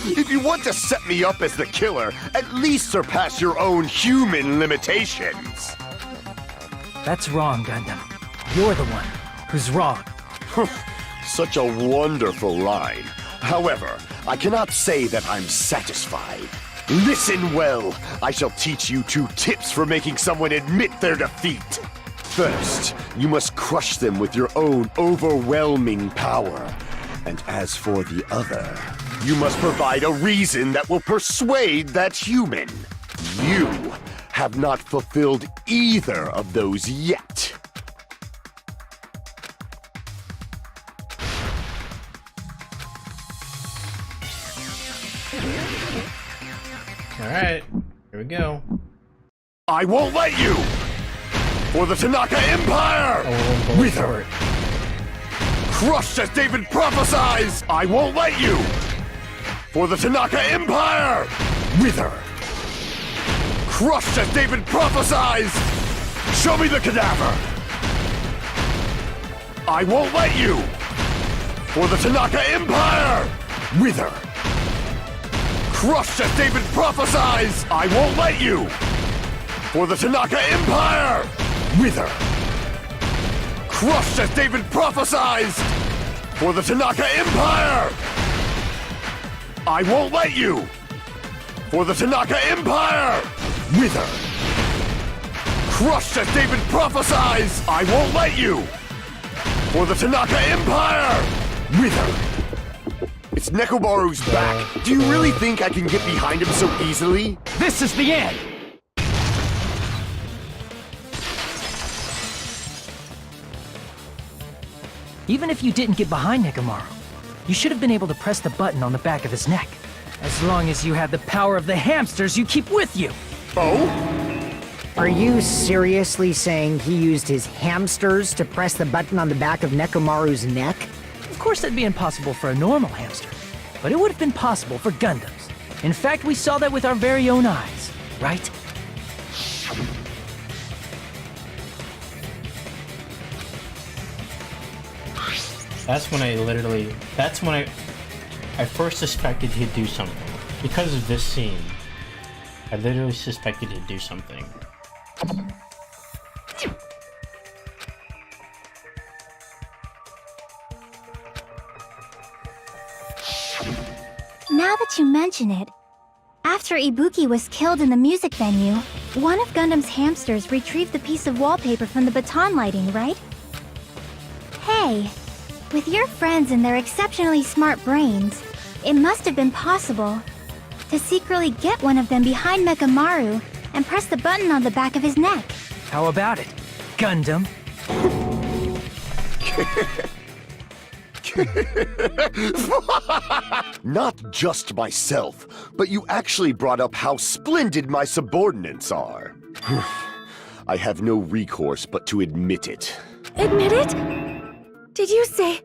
If you want to set me up as the killer, at least surpass your own human limitations. That's wrong, Gundam. You're the one who's wrong. Such a wonderful line. However, I cannot say that I'm satisfied. Listen well. I shall teach you 2 tips for making someone admit their defeat. First, you must crush them with your own overwhelming power. And as for the other, you must provide a reason that will persuade that human. You have not fulfilled either of those yet. Alright, here we go. I won't let you! For the Tanaka Empire! Wither! Crushed as David prophesies! I won't let you! For the Tanaka Empire! Wither! Crushed as David prophesies! Show me the cadaver! I won't let you! For the Tanaka Empire! Wither! Crushed as David prophesies! I won't let you! For the Tanaka Empire! Wither! Crushed as David prophesies! For the Tanaka Empire! I won't let you! For the Tanaka Empire! Wither! Crushed as David prophesies! I won't let you! For the Tanaka Empire! Wither! It's Nekomaru's back. Do you really think I can get behind him so easily? This is the end! Even if you didn't get behind Nekomaru, you should have been able to press the button on the back of his neck. As long as you had the power of the hamsters you keep with you. Oh? Are you seriously saying he used his hamsters to press the button on the back of Nekomaru's neck? Of course that'd be impossible for a normal hamster, but it would have been possible for Gundams. In fact, we saw that with our very own eyes, right? That's when I first suspected he'd do something. Because of this scene, I literally suspected he'd do something. Now that you mention it, after Ibuki was killed in the music venue, one of Gundam's hamsters retrieved the piece of wallpaper from the baton lighting, right? Hey, with your friends and their exceptionally smart brains, it must have been possible to secretly get one of them behind Mechamaru and press the button on the back of his neck. How about it, Gundam? Not just myself, but you actually brought up how splendid my subordinates are. I have no recourse but to admit it. Admit it? Did you say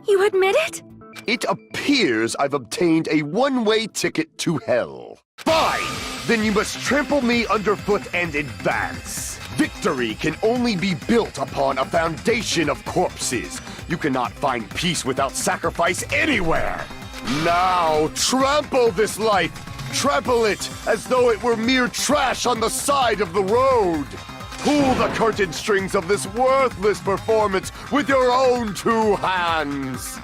you admit it? It appears I've obtained a one-way ticket to hell. Fine! Then you must trample me underfoot and advance. Victory can only be built upon a foundation of corpses. You cannot find peace without sacrifice anywhere. Now, trample this life. Trample it as though it were mere trash on the side of the road. Pull the curtain strings of this worthless performance with your own 2 hands.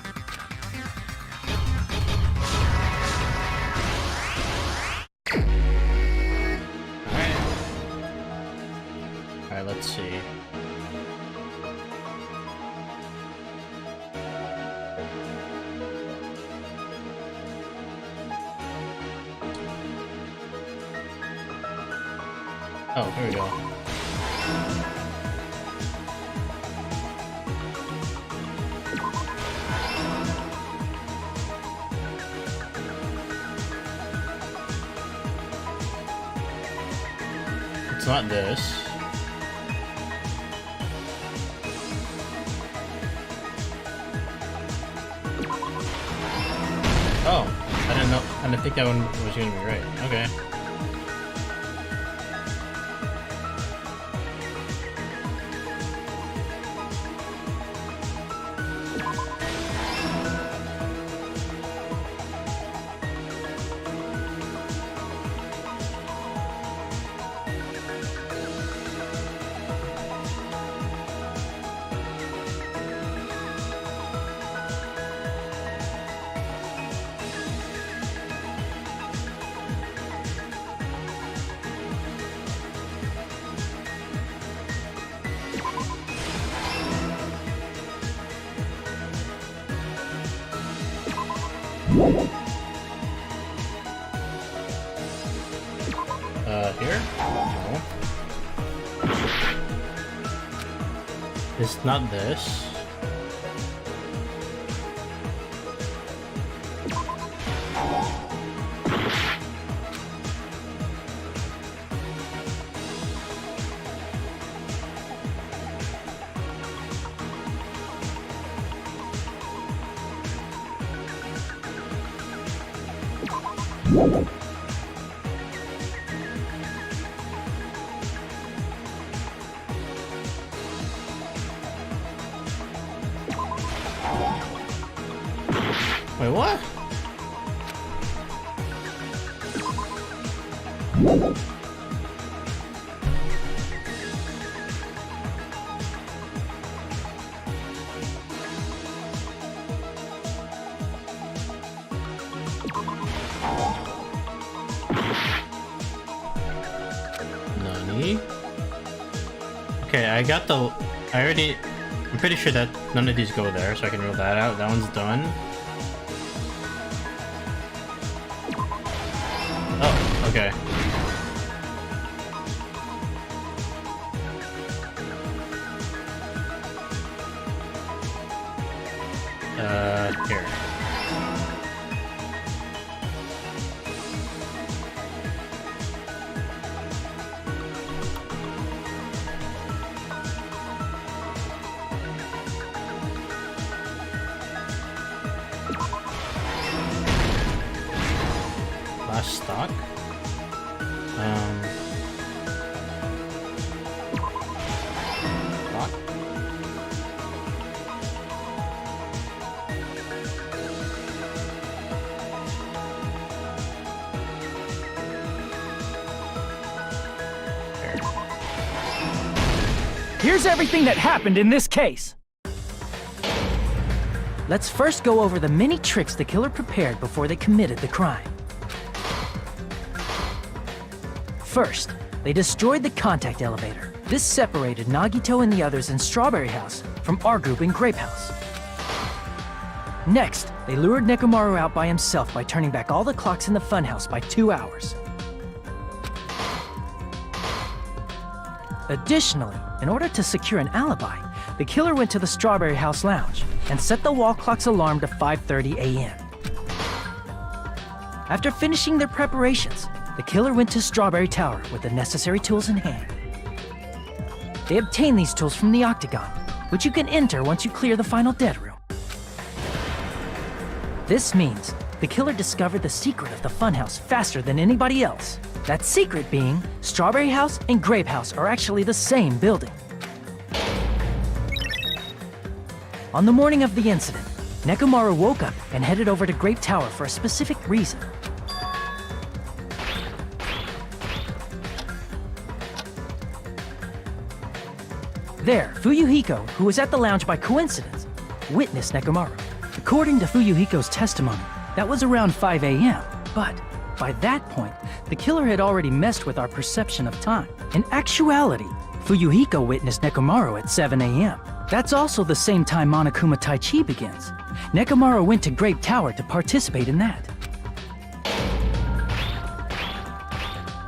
Alright, let's see. Oh, here we go. It's not this. Oh. I didn't know. I didn't think that one was gonna be right. Okay. Here? No. It's not this. Wait, what? Nani? Okay, I got the... I'm pretty sure that none of these go there, so I can rule that out. That one's done. Oh, okay. Here. Last stock. Lock. Here's everything that happened in this case. Let's first go over the many tricks the killer prepared before they committed the crime. First, they destroyed the contact elevator. This separated Nagito and the others in Strawberry House from our group in Grape House. Next, they lured Nekomaru out by himself by turning back all the clocks in the funhouse by 2 hours. Additionally, in order to secure an alibi, the killer went to the Strawberry House lounge and set the wall clock's alarm to 5:30 a.m. After finishing their preparations, the killer went to Strawberry Tower with the necessary tools in hand. They obtained these tools from the Octagon, which you can enter once you clear the final dead room. This means the killer discovered the secret of the funhouse faster than anybody else. That secret being, Strawberry House and Grape House are actually the same building. On the morning of the incident, Nekomaru woke up and headed over to Grape Tower for a specific reason. There, Fuyuhiko, who was at the lounge by coincidence, witnessed Nekomaru. According to Fuyuhiko's testimony, that was around 5 a.m., but by that point, the killer had already messed with our perception of time. In actuality, Fuyuhiko witnessed Nekomaru at 7 a.m. That's also the same time Monokuma Tai-Chi begins. Nekomaru went to Grape Tower to participate in that.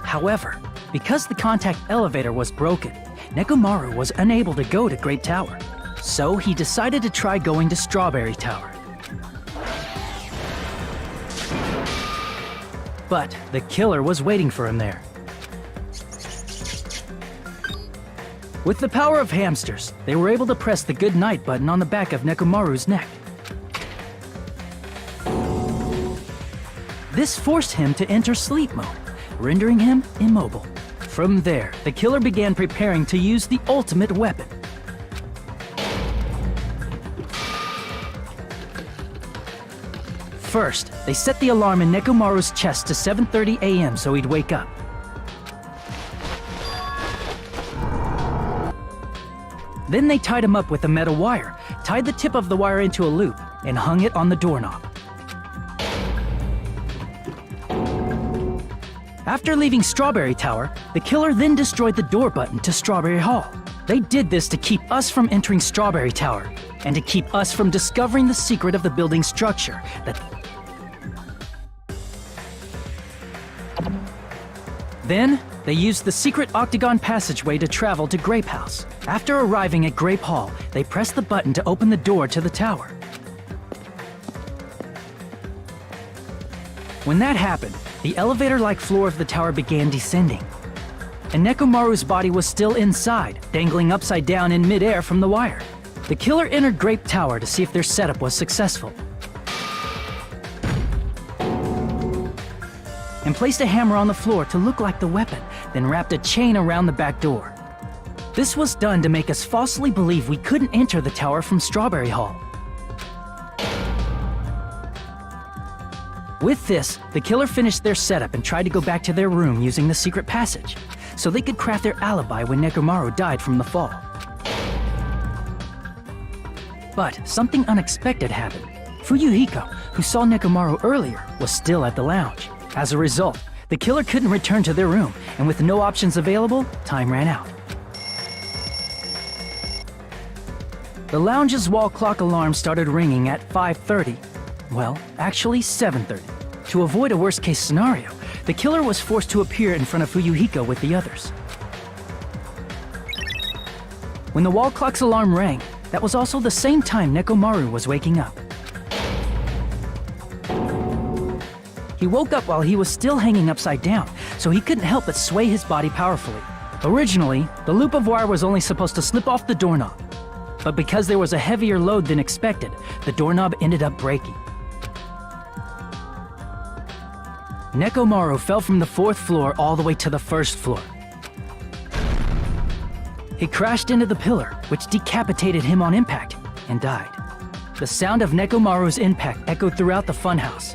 However, because the contact elevator was broken, Nekomaru was unable to go to Grape Tower. So he decided to try going to Strawberry Tower. But the killer was waiting for him there. With the power of hamsters, they were able to press the good night button on the back of Nekomaru's neck. This forced him to enter sleep mode, rendering him immobile. From there, the killer began preparing to use the ultimate weapon. First, they set the alarm in Nekomaru's chest to 7:30 a.m. so he'd wake up. Then they tied him up with a metal wire, tied the tip of the wire into a loop, and hung it on the doorknob. After leaving Strawberry Tower, the killer then destroyed the door button to Strawberry Hall. They did this to keep us from entering Strawberry Tower, and to keep us from discovering the secret of the building's structure. Then, they used the secret octagon passageway to travel to Grape House. After arriving at Grape Hall, they pressed the button to open the door to the tower. When that happened, the elevator-like floor of the tower began descending. And Nekomaru's body was still inside, dangling upside down in midair from the wire. The killer entered Grape Tower to see if their setup was successful, and placed a hammer on the floor to look like the weapon, then wrapped a chain around the back door. This was done to make us falsely believe we couldn't enter the tower from Strawberry Hall. With this, the killer finished their setup and tried to go back to their room using the secret passage, so they could craft their alibi when Nekomaru died from the fall. But something unexpected happened. Fuyuhiko, who saw Nekomaru earlier, was still at the lounge. As a result, the killer couldn't return to their room, and with no options available, time ran out. The lounge's wall clock alarm started ringing at 5:30. Well, actually 7:30. To avoid a worst-case scenario, the killer was forced to appear in front of Fuyuhiko with the others. When the wall clock's alarm rang, that was also the same time Nekomaru was waking up. He woke up while he was still hanging upside down, so he couldn't help but sway his body powerfully. Originally, the loop of wire was only supposed to slip off the doorknob, but because there was a heavier load than expected, the doorknob ended up breaking. Nekomaru fell from the 4th floor all the way to the 1st floor. He crashed into the pillar, which decapitated him on impact, and died. The sound of Nekomaru's impact echoed throughout the funhouse.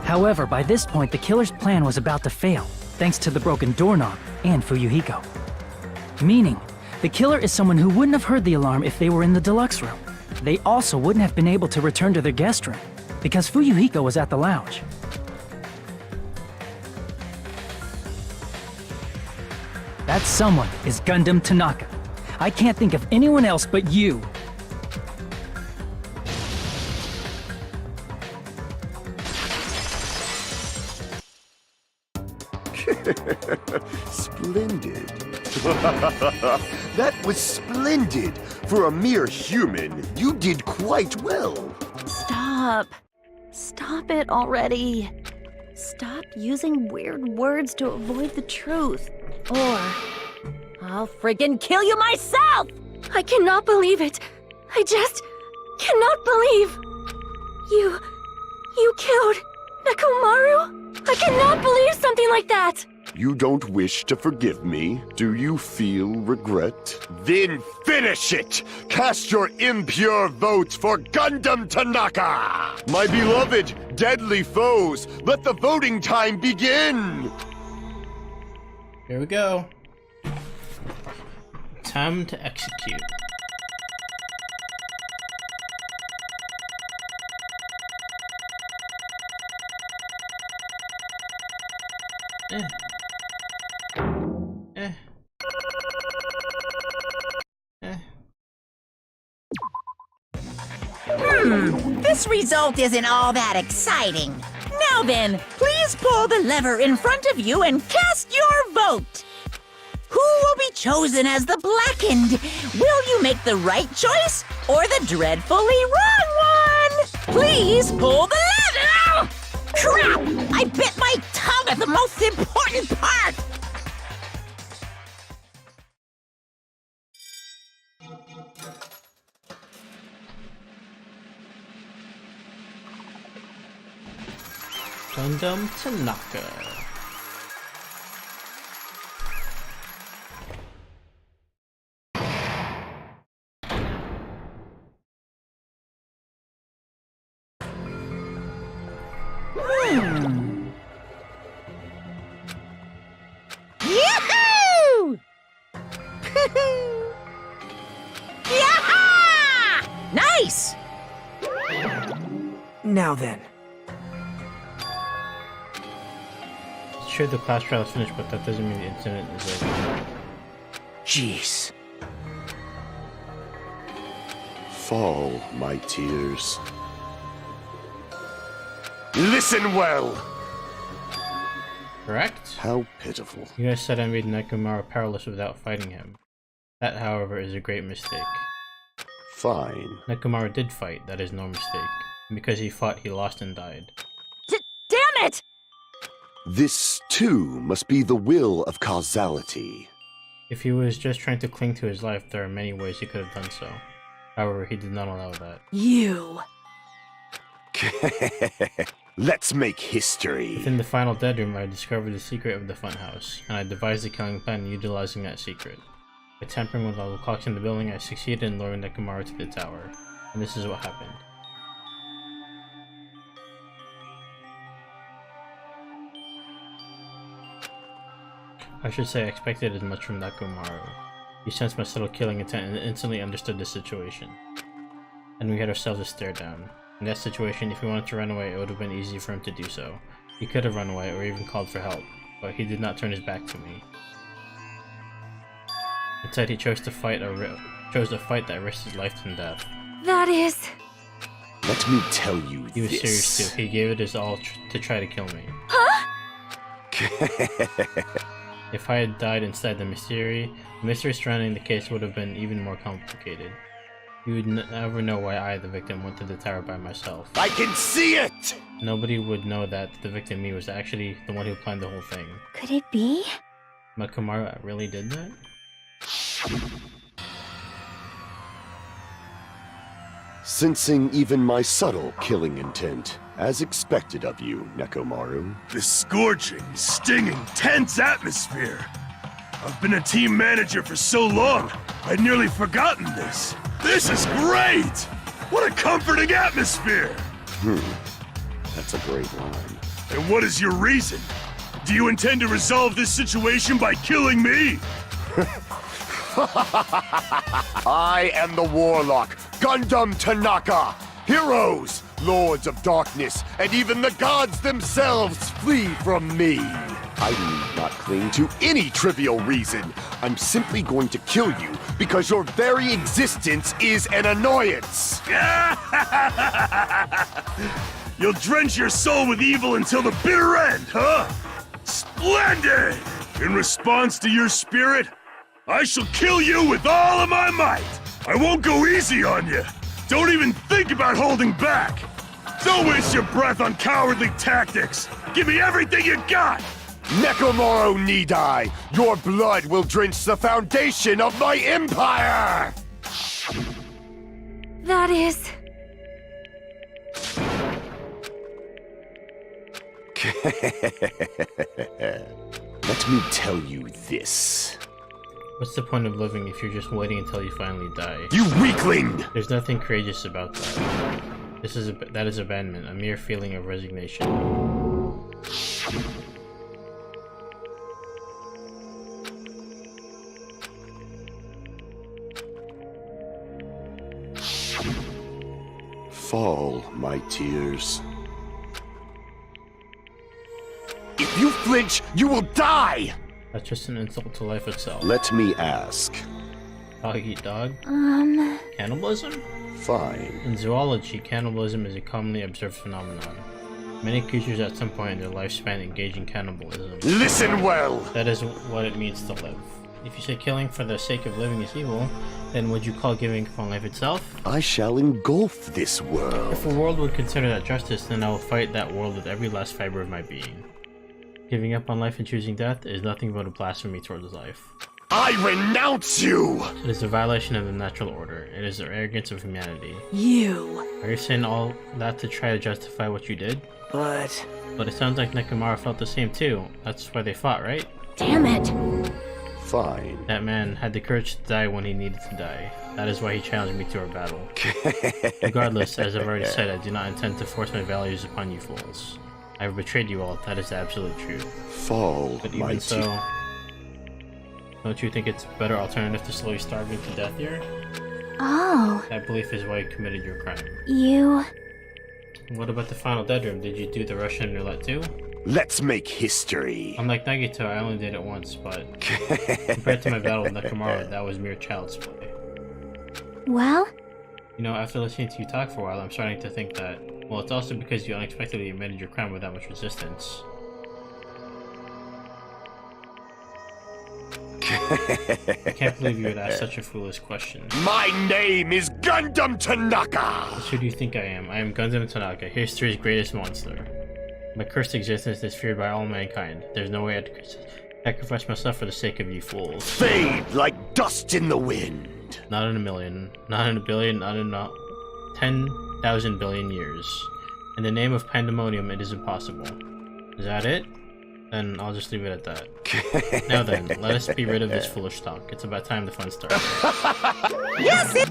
However, by this point, the killer's plan was about to fail, thanks to the broken doorknob and Fuyuhiko. Meaning, the killer is someone who wouldn't have heard the alarm if they were in the deluxe room. They also wouldn't have been able to return to their guest room, because Fuyuhiko was at the lounge. That someone is Gundam Tanaka. I can't think of anyone else but you. Splendid. That was splendid. For a mere human, you did quite well. Stop. Stop it already. Stop using weird words to avoid the truth. Or I'll friggin' kill you myself! I cannot believe it. I just cannot believe. You killed Nekomaru? I cannot believe something like that. You don't wish to forgive me? Do you feel regret? Then finish it! Cast your impure votes for Gundam Tanaka! My beloved, deadly foes, let the voting time begin! Here we go. Time to execute. This result isn't all that exciting. Now then, please pull the lever in front of you and cast your vote. Who will be chosen as the blackened? Will you make the right choice or the dreadfully wrong one? Please pull the lever! Crap! I bit my tongue at the most important part! Gundam Tanaka. Yahoo! Yaha! Nice! Now then. It's true the class trial is finished, but that doesn't mean the incident is over. Jeez. Fall, my tears. Listen well! Correct? How pitiful. You guys said I made Nekomaru powerless without fighting him. That, however, is a great mistake. Fine. Nekomaru did fight, that is no mistake. And because he fought, he lost and died. Damn it! This, too, must be the will of causality. If he was just trying to cling to his life, there are many ways he could have done so. However, he did not allow that. You! Let's make history. Within the final dead room, I discovered the secret of the funhouse, and I devised a killing plan utilizing that secret. By tampering with all the clocks in the building, I succeeded in luring Nekomaru to the tower. And this is what happened. I should say I expected as much from Nekomaru. He sensed my subtle killing intent and instantly understood the situation. And we had ourselves a stare down. In that situation, if he wanted to run away, it would have been easy for him to do so. He could have run away or even called for help, but he did not turn his back to me. Instead, he chose to fight a fight that risked his life and death. That is... Let me tell you He was this. serious too. He gave it his all to try to kill me. If I had died inside the mystery surrounding the case would have been even more complicated. You would never know why I, the victim, went to the tower by myself. I can see it! Nobody would know that the victim, me, was actually the one who planned the whole thing. Could it be? Nekomaru really did that? Sensing even my subtle killing intent, as expected of you, Nekomaru. This scorching, stinging, tense atmosphere. I've been a team manager for so long, I'd nearly forgotten this. This is great! What a comforting atmosphere! That's a great line. And what is your reason? Do you intend to resolve this situation by killing me? I am the Warlock, Gundam Tanaka! Heroes, Lords of Darkness, and even the gods themselves flee from me! I need not cling to any trivial reason. I'm simply going to kill you because your very existence is an annoyance! You'll drench your soul with evil until the bitter end, huh? Splendid! In response to your spirit, I shall kill you with all of my might! I won't go easy on you! Don't even think about holding back! Don't waste your breath on cowardly tactics! Give me everything you got! Nekomaru need I! Your blood will drench the foundation of my empire! That is... Let me tell you this. What's the point of living if you're just waiting until you finally die? You weakling! There's nothing courageous about that. That is abandonment, a mere feeling of resignation. Fall, my tears. If you flinch, you will die! That's just an insult to life itself. Let me ask. Dog eat dog? Cannibalism? Fine. In zoology, cannibalism is a commonly observed phenomenon. Many creatures at some point in their lifespan engage in cannibalism. Listen well! That is what it means to live. If you say killing for the sake of living is evil, then would you call giving up on life itself? I shall engulf this world. If a world would consider that justice, then I will fight that world with every last fiber of my being. Giving up on life and choosing death is nothing but a blasphemy towards life. I renounce you! It is a violation of the natural order. It is the arrogance of humanity. You. Are you saying all that to try to justify what you did? But But it sounds like Nekomaru felt the same too. That's why they fought, right? Damn it. Fine. That man had the courage to die when he needed to die. That is why he challenged me to our battle. Regardless, as I've already said, I do not intend to force my values upon you fools. I have betrayed you all, that is the absolute truth. Fall, But even mighty. so, don't you think it's a better alternative to slowly starve you to death here? Oh, That belief is why you committed your crime. you... What about the final dead room? Did you do the Russian roulette too? Let's make history. Unlike Nagito, I only did it once, but compared to my battle with Nekomaru, that was mere child's play. Well, You know, after listening to you talk for a while, I'm starting to think that, well, it's also because you unexpectedly admitted your crime without much resistance. I can't believe you would ask such a foolish question. My name is Gundam Tanaka! Who do you think I am? I am Gundam Tanaka, history's greatest monster. My cursed existence is feared by all mankind. There's no way I'd sacrifice myself for the sake of you fools. Fade like dust in the wind. Not in a million, not in a billion, not in 10,000 billion years. In the name of pandemonium, it is impossible. Is that it? Then I'll just leave it at that. Now then, let us be rid of this foolish talk. It's about time the fun starts. Yes, it.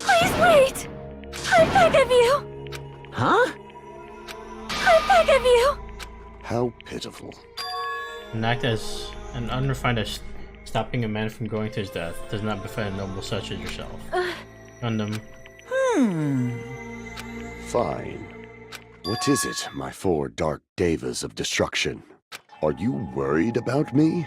Please wait. I beg of you. Huh? I beg of you. How pitiful. An act as an unrefined as stopping a man from going to his death does not befit a noble such as yourself. Gundam. Fine. What is it, my four dark devas of destruction? Are you worried about me?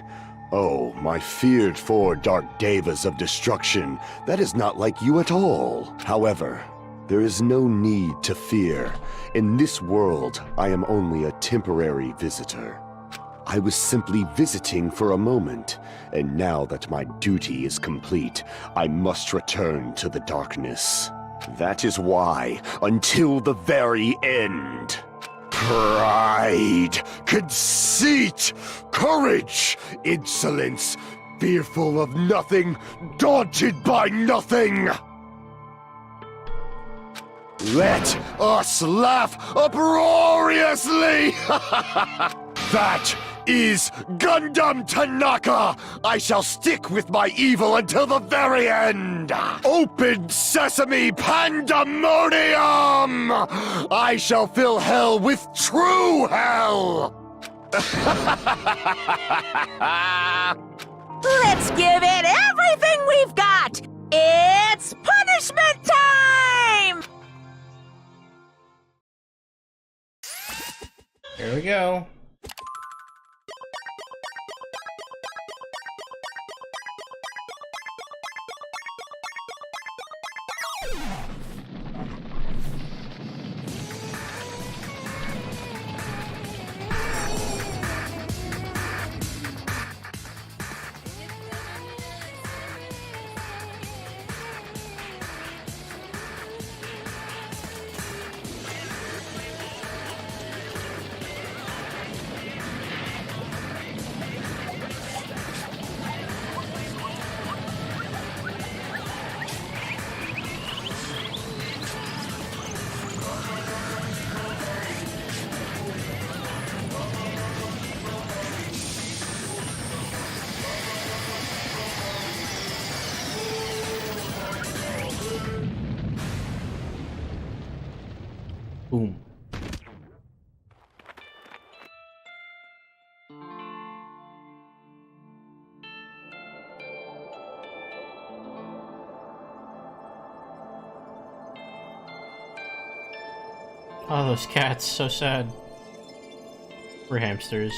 Oh, my feared four dark devas of destruction, that is not like you at all. However, there is no need to fear. In this world, I am only a temporary visitor. I was simply visiting for a moment, and now that my duty is complete, I must return to the darkness. That is why, until the very end, pride, conceit, courage, insolence, fearful of nothing, daunted by nothing. Let us laugh uproariously! That is Gundam Tanaka! I shall stick with my evil until the very end! Open sesame pandemonium! I shall fill hell with true hell! Let's give it everything we've got! It's punishment time! Here we go. Boom. Oh, those cats, so sad. We're hamsters.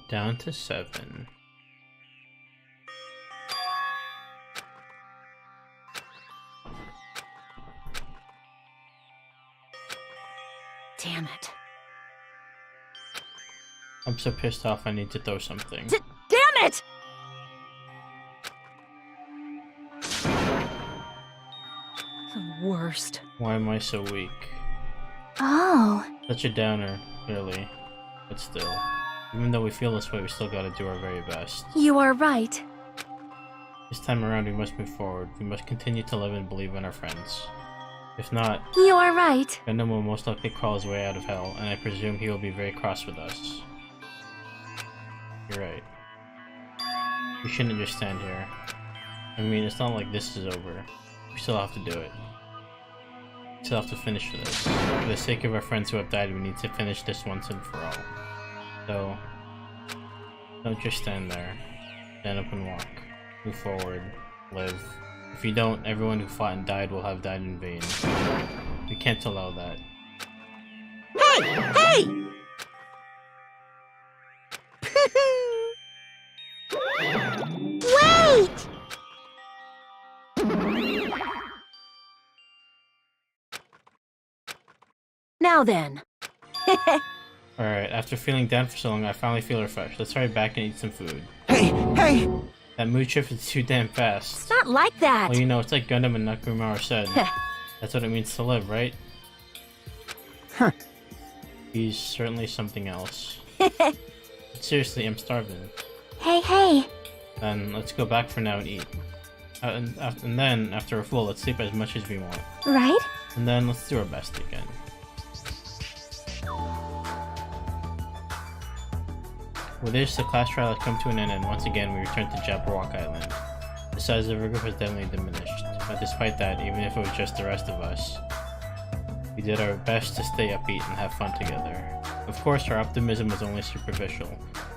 Down to 7. Damn it. I'm so pissed off I need to throw something. Damn it! The worst. Why am I so weak? Oh. Such a downer, clearly. But still. Even though we feel this way, we still gotta do our very best. You are right. This time around, we must move forward. We must continue to live and believe in our friends. If not, You are right. Gundam will most likely crawl his way out of hell, and I presume he will be very cross with us. You're right. We shouldn't just stand here. I mean, it's not like this is over. We still have to do it. We still have to finish this. For the sake of our friends who have died, we need to finish this once and for all. So, don't just stand there. Stand up and walk. Move forward. Live. If you don't, everyone who fought and died will have died in vain. We can't allow that. Hey! Hey! Wait! Now then. Alright, after feeling down for so long, I finally feel refreshed. Let's hurry back and eat some food. Hey! That mood shift is too damn fast. It's not like that. Well, you know, it's like Gundam and Nakamura said. That's what it means to live, right? Huh. He's certainly something else. But seriously, I'm starving. Hey. Then let's go back for now and eat. And then, after we're full, let's sleep as much as we want. Right? And then let's do our best again. With this, the class trial has come to an end, and once again we return to Jabberwock Island. The size of the group has definitely diminished, but despite that, even if it was just the rest of us, we did our best to stay upbeat and have fun together. Of course, our optimism was only superficial,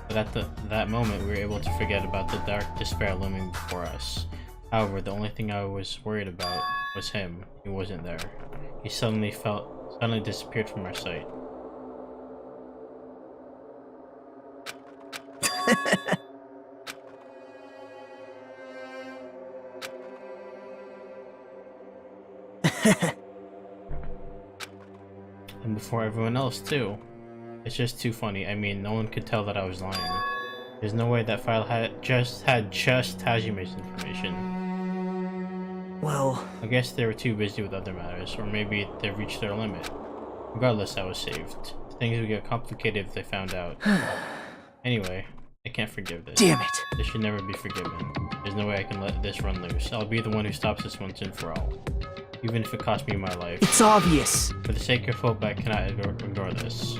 but at that moment we were able to forget about the dark despair looming before us. However, the only thing I was worried about was him. He wasn't there. He suddenly disappeared from our sight. And before everyone else too. It's just too funny. I mean, no one could tell that I was lying. There's no way that file had just Hajime's information. Well, I guess they were too busy with other matters, or maybe they reached their limit. Regardless, I was saved. Things would get complicated if they found out. Anyway, I can't forgive this. damn it! This should never be forgiven. There's no way I can let this run loose. I'll be the one who stops this once and for all. Even if it costs me my life. It's obvious! For the sake of hope, I cannot ignore this.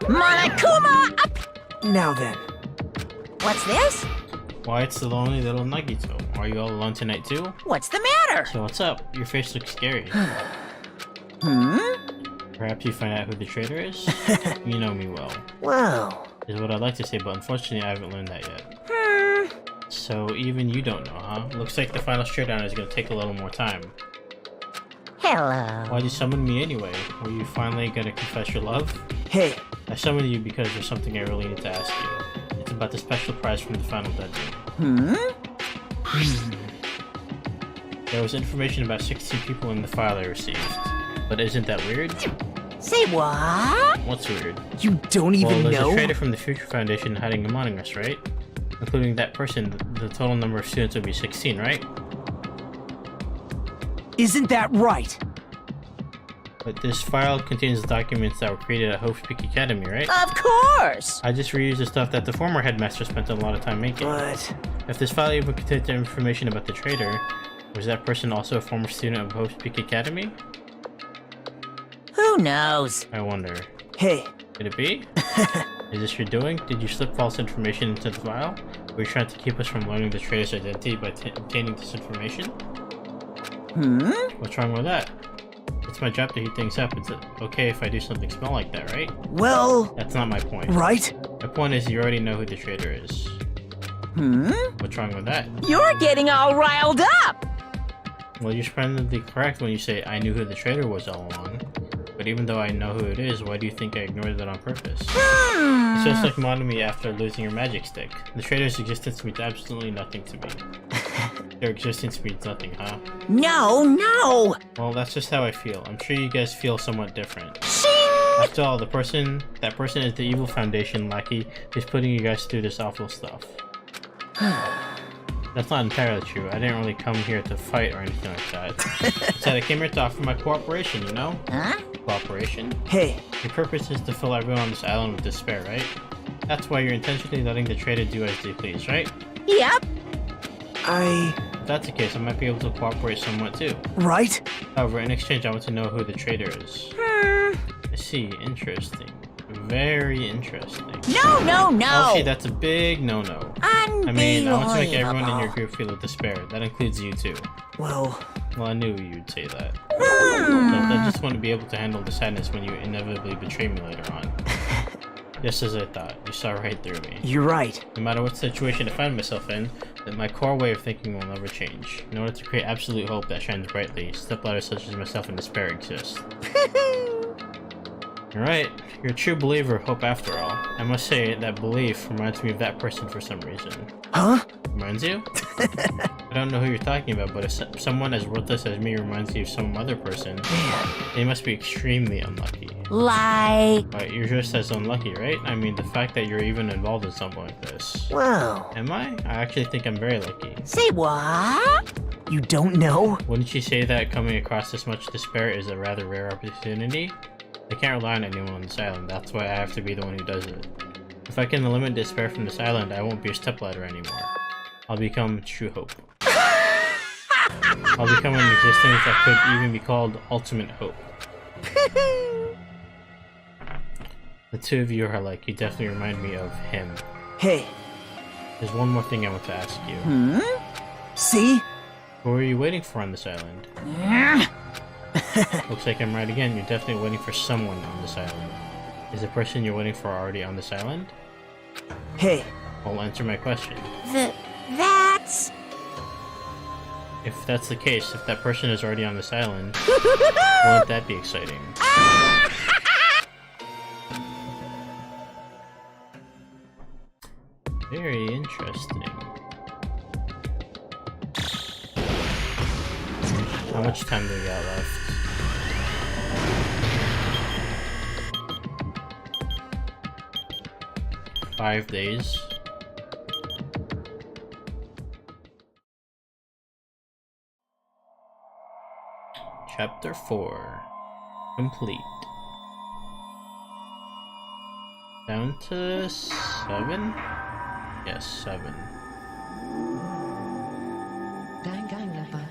Monokuma up! Now then. What's this? Why, it's the lonely little Nagito. Are you all alone tonight too? What's the matter? So what's up? Your face looks scary. Perhaps you find out who the traitor is? You know me well. Well... Is what I'd like to say, but unfortunately I haven't learned that yet. So even you don't know, huh? Looks like the final showdown is gonna take a little more time. Hello. Why'd you summon me anyway? Were you finally gonna confess your love? Hey, I summoned you because there's something I really need to ask you. It's about the special prize from the final dungeon. There was information about 16 people in the file I received. But isn't that weird? Say what? What's weird? you don't even Well, there's know? a traitor from the Future Foundation hiding among us, right? Including that person, the total number of students would be 16, right? Isn't that right? But this file contains documents that were created at Hope's Peak Academy, right? Of course! I just reused the stuff that the former headmaster spent a lot of time making. But... If this file even contained the information about the traitor, was that person also a former student of Hope's Peak Academy? Who knows? I wonder. Hey, Could it be? Is this your doing? Did you slip false information into the file? Were you trying to keep us from learning the traitor's identity by obtaining this information? What's wrong with that? It's my job to heat things up. It's okay if I do something small like that, right? well... That's not my point. Right? My point is you already know who the traitor is. What's wrong with that? You're getting all riled up! Well, you're splendidly correct when you say I knew who the traitor was all along. But even though I know who it is, why do you think I ignored it on purpose? It's just like Monomi after losing her magic stick. The traitor's existence means absolutely nothing to me. Their existence means nothing, huh? No! Well, that's just how I feel. I'm sure you guys feel somewhat different. Shing! After all, that person is the evil Foundation lackey who's putting you guys through this awful stuff. That's not entirely true. I didn't really come here to fight or anything like that. Instead, I came here to offer my cooperation, you know? Huh? Cooperation? Hey, Your purpose is to fill everyone on this island with despair, right? That's why you're intentionally letting the traitor do as they please, right? Yep. If that's the case, I might be able to cooperate somewhat too. Right? However, in exchange, I want to know who the traitor is. I see. Interesting. Very interesting. No! Oh, see, that's a big no-no. I mean, I want to make everyone in your Unbelievable. group feel the despair. That includes you too. Well, Well, I knew you'd say that. But I just want to be able to handle the sadness when you inevitably betray me later on. Just as I thought, you saw right through me. you're right. No matter what situation I find myself in, that my core way of thinking will never change. In order to create absolute hope that shines brightly, stepbladders such as myself in despair exist. Alright, you're a true believer of hope after all. I must say, that belief reminds me of that person for some reason. Huh? Reminds you? I don't know who you're talking about, but if someone as worthless as me reminds you of some other person, they must be extremely unlucky. Like... But you're just as unlucky, right? I mean, the fact that you're even involved in something like this. Well, Am I? I actually think I'm very lucky. Say what? you don't know? Wouldn't you say that coming across this much despair is a rather rare opportunity? I can't rely on anyone on this island, that's why I have to be the one who does it. If I can eliminate despair from this island, I won't be a stepladder anymore. I'll become true hope. I'll become an existence that could even be called ultimate hope. The two of you are like, you definitely remind me of him. Hey, There's one more thing I want to ask you. see? Who are you waiting for on this island? Looks like I'm right again, you're definitely waiting for someone on this island. Is the person you're waiting for already on this island? Hey, Well, answer my question. That's... If that's the case, if that person is already on this island, wouldn't that be exciting? Very interesting. How much time do we got left? Five days. Chapter 4 complete. Down to 7? Yes, 7. Danganronpa